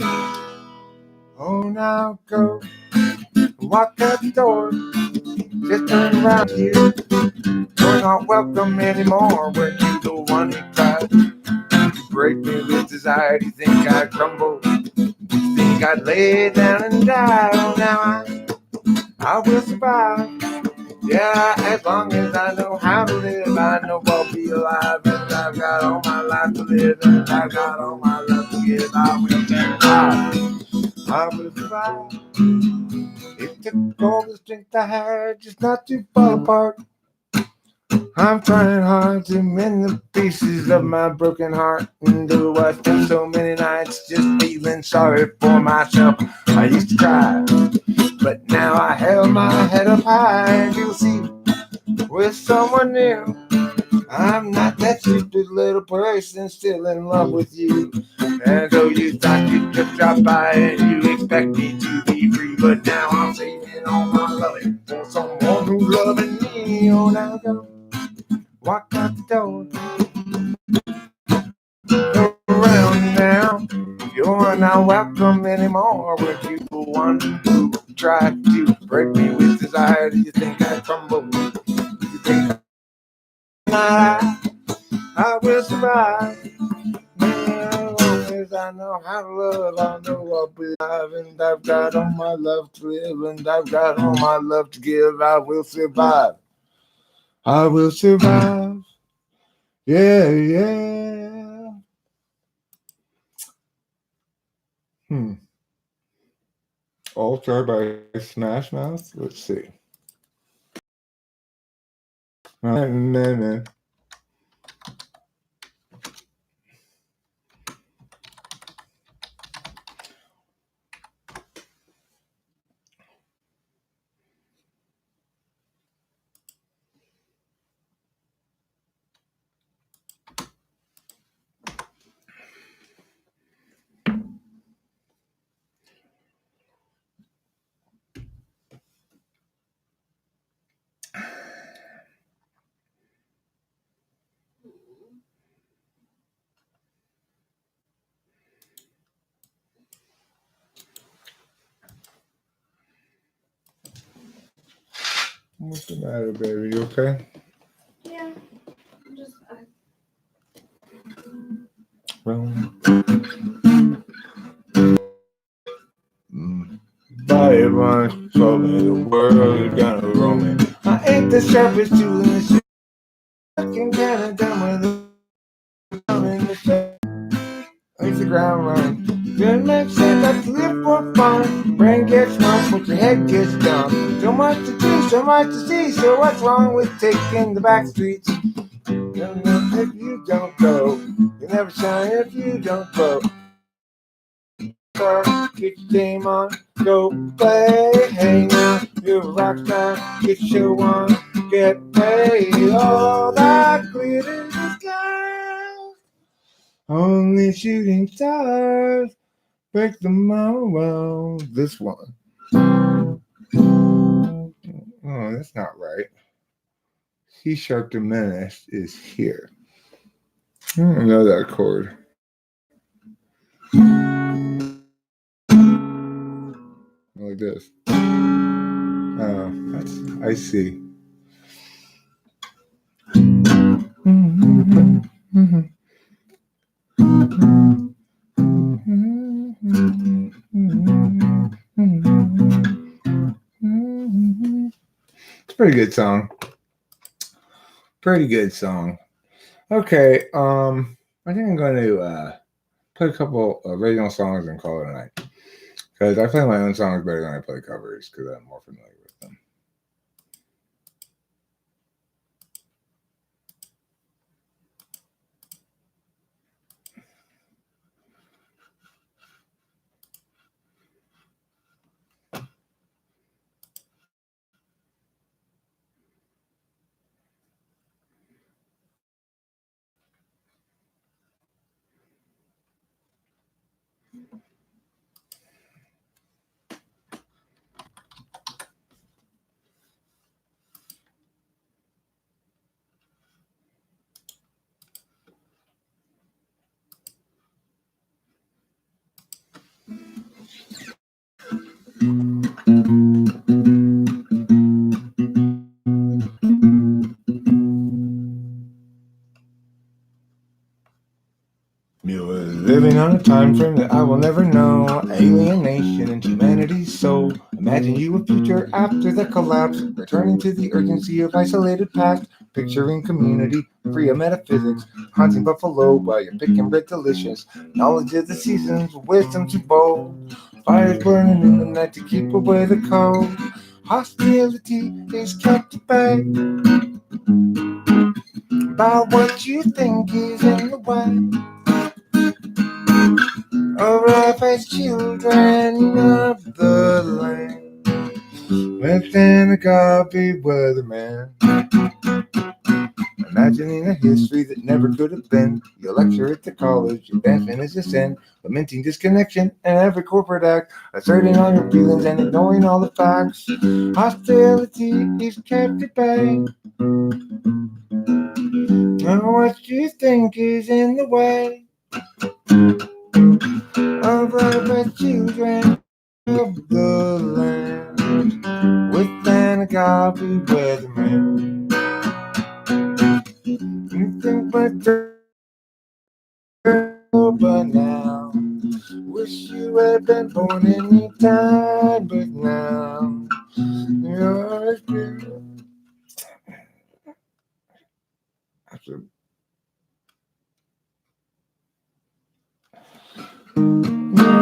Oh, now go walk out the door. Just turn around here. You're not welcome anymore. When you the one who tried to break me with desire. Do you think I'd crumble? Do you think I'd lay down and die? Oh, now I will survive. Yeah, as long as I know how to live, I know I'll be alive. And I've got all my life to live, and I've got all my love to give. I will survive. I will survive. It took all the strength I had just not to fall apart. I'm trying hard to mend the pieces of my broken heart. And though I spent so many nights just feeling sorry for myself, I used to cry, but now I held my head up high. And you'll see, with someone new, I'm not that stupid little person still in love with you. And so you thought you'd just drop by and you expect me to be free, but now I'm saving all my loving for someone who's loving me. Oh, now go walk out the door. Go around now. You're not welcome anymore. With you the one who tried to break me with desire. Do you think I'd crumble? Do you think I will survive? As long as I know how to love, I know I'll be alive. And I've got all my love to live, and I've got all my love to give. I will survive. I will survive. Yeah, yeah. All Star by Smash Mouth. Let's see. What's the matter, baby? You okay? Yeah. I'm just. By everyone told me the world is gonna roll me. I ain't the sharpest tool in the shit. I can get it done with in the shade. Hit the ground running. Good makes sense that you live for fun. Brain gets numb, but your head gets dumb. So much to do, so much to see. So what's wrong with taking the back streets? Don't know if you don't go. You never shine if you don't go. Get your game on, go play. Hey now, you're a rock star. Get your show on, get paid. All that glitters is gold. Only shooting stars break the tomorrow. This one. Oh, that's not right. C sharp diminished is here. I don't know that chord. Like this. Oh, that's I see. It's a pretty good song. Pretty good song. Okay, I think I'm going to play a couple original songs and call it a night. Because I play my own songs better than I play covers because I'm more familiar with them. You're living on a time frame that I will never know. Alienation into humanity's soul. Imagine you a future after the collapse, returning to the urgency of isolated past. Picturing community, free of metaphysics, hunting buffalo while you're picking bread delicious. Knowledge of the seasons, wisdom too bold. Fires burning in the night to keep away the cold. Hostility is kept at bay by what you think is in the way of life as children of the land. Within a copy weatherman, imagining a history that never could have been. You lecture at the college, advancement is a sin, lamenting disconnection and every corporate act, asserting all your feelings and ignoring all the facts. Hostility is kept at bay. Now what you think is in the way of our children of the land, with an agape weatherman. You think but now, wish you had been born any time, but now you're a girl.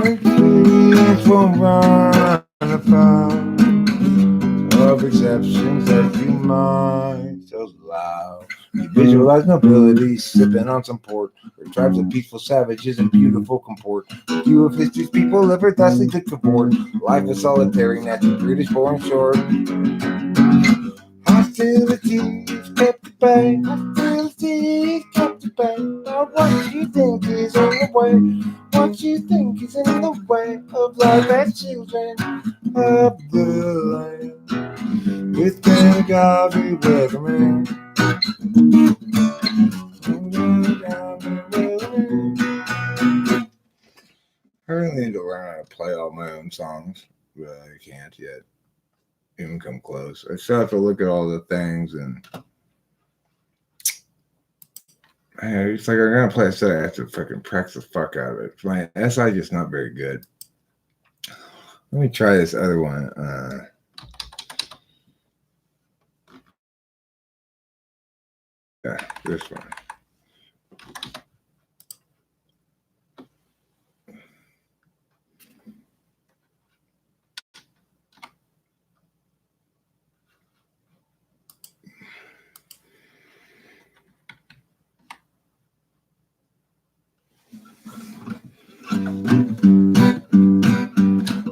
It won't run afoul of exceptions that you might allow. You visualize nobility sipping on some port, or tribes of peaceful savages in beautiful comport. Few of history's people ever thusly took comport. Life is solitary, natural, British, born short. Hostility is kept at bay. Hostility is kept at bay. Now what you think is in the way? What you think is in the way of life as children of the land? With the agave weatherman. I really need to learn how to play all my own songs, but I can't yet even come close. I still have to look at all the things and it's like I'm gonna play a set. I have to fucking practice the fuck out of it. My SI just not very good. Let me try this other one. Yeah, this one.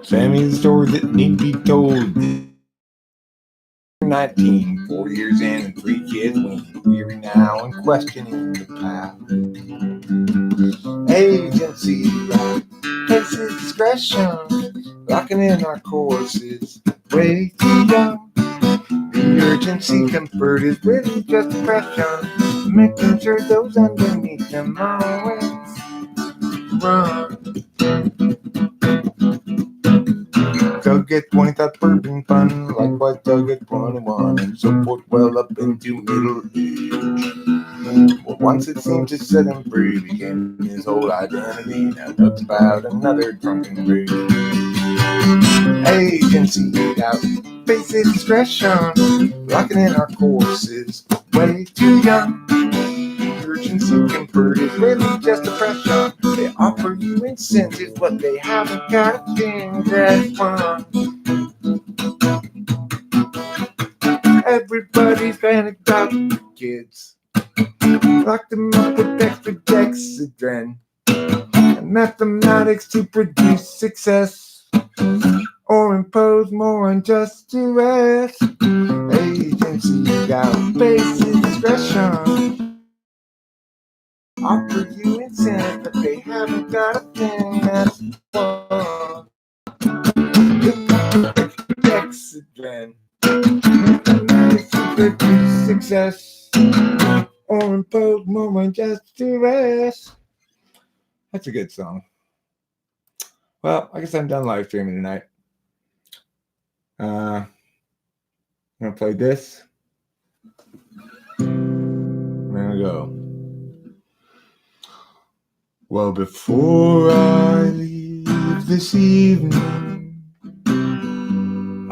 Sammy's the story that need to be told. 19, 4 years in, and 3 kids weaned, weary now and questioning the path. Agency, places discretion, locking in our courses, way too young. The urgency comfort is really just depression, making sure those underneath them always run. Doug at 20 thought bourbon fun, likewise Doug at 21, and so forth well up into middle age. But once it seemed to set him free, became his whole identity. Now Doug's about another drunken rage. Agency out, basic discretion, locking in our courses, way too young. Urgency comfort is really just depression. They offer you incentives, but they haven't got a thing that's fun. Everybody's panicked about the kids. Lock them up with extra dexedrine and mathematics to produce success or impose more unjust duress. Agency got basic discretion. Offer you incentive, but they haven't got a thing that's fun. Dexedrine, mathematics to produce success or impose more unjust duress. That's a good song. Well, I guess I'm done live streaming tonight. I'm gonna play this. I'm gonna go. Well, before I leave this evening,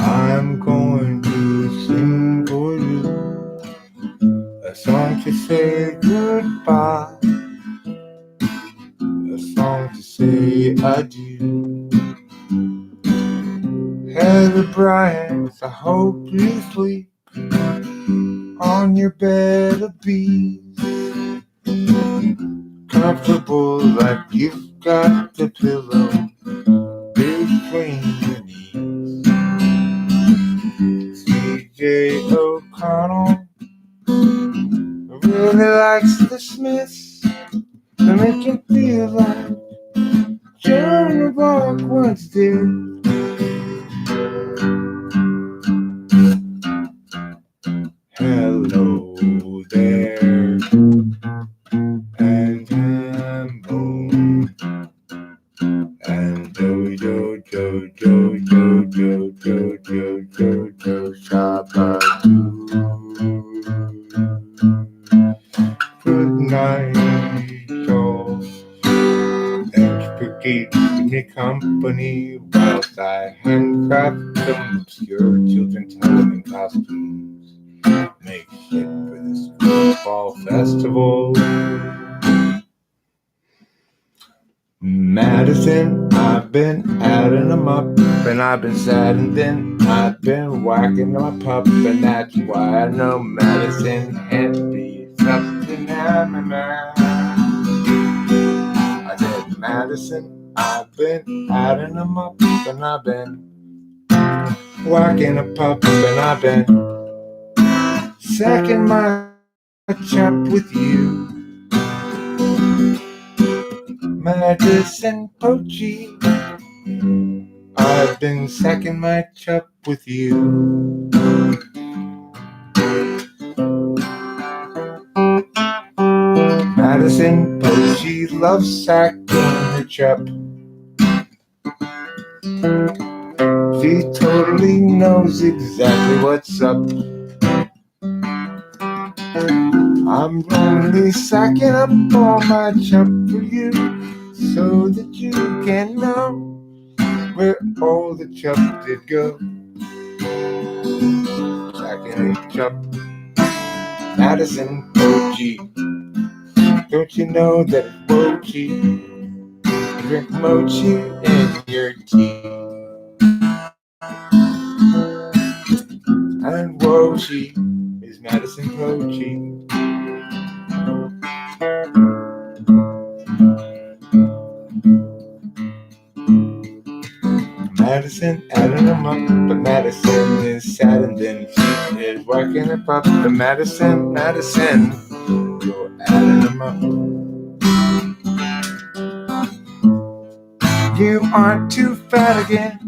I'm going to sing for you a song to say goodbye, a song to say adieu. Heather Bryant, I hope you sleep on your bed of bees, comfortable like you've got the pillow between your knees. CJ O'Connell really likes the Smiths to make him feel like Joan of Arc once did. Hello there, and Hambo, and Jojo, Shabadoo. Good night, y'all. Thanks for keeping me company whilst I handcraft some obscure children's Halloween costumes. Make shit for this fall festival. Madison, I've been adding them up, and I've been sad, and then I've been whacking my pup, and that's why I know Madison can't be something I'm I said, Madison, I've been adding them up, and I've been whacking a pup, and I've been sacking my chop with you. Madison Pochi, I've been sacking my chop with you. Madison Pochi loves sacking her chop. She totally knows exactly what's up. I'm only sacking up all my chop for you, so that you can know where all the chop did go. Sacking a chop, Madison Pochi. Don't you know that it's mochi? Drink mochi in your tea. And Wochi is Madison Pochi. Madison, adding them up. But Madison is sad and then she is whacking it up. The Madison, you're adding them up. You aren't too fat again.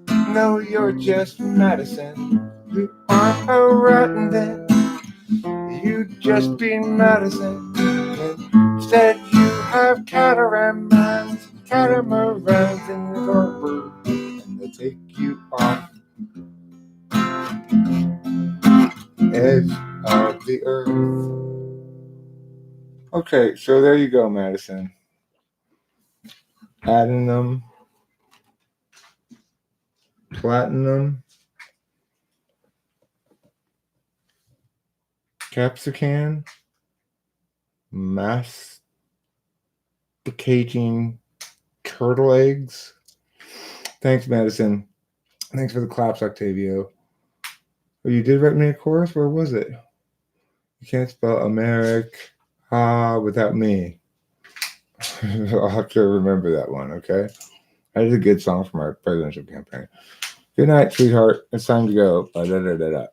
No, you're just Madison. You aren't a rotten then. You just be Madison. Instead, you have catamarans in the harbor, and they take you off the edge of the earth. Okay, so there you go, Madison. Adding them. Platinum, capsicum, masticating turtle eggs. Thanks, Madison. Thanks for the claps, Octavio. Oh, you did write me a chorus? Where was it? You can't spell America without me. I'll have to remember that one, okay? That is a good song for my presidential campaign. Good night, sweetheart. It's time to go. Da-da-da-da-da.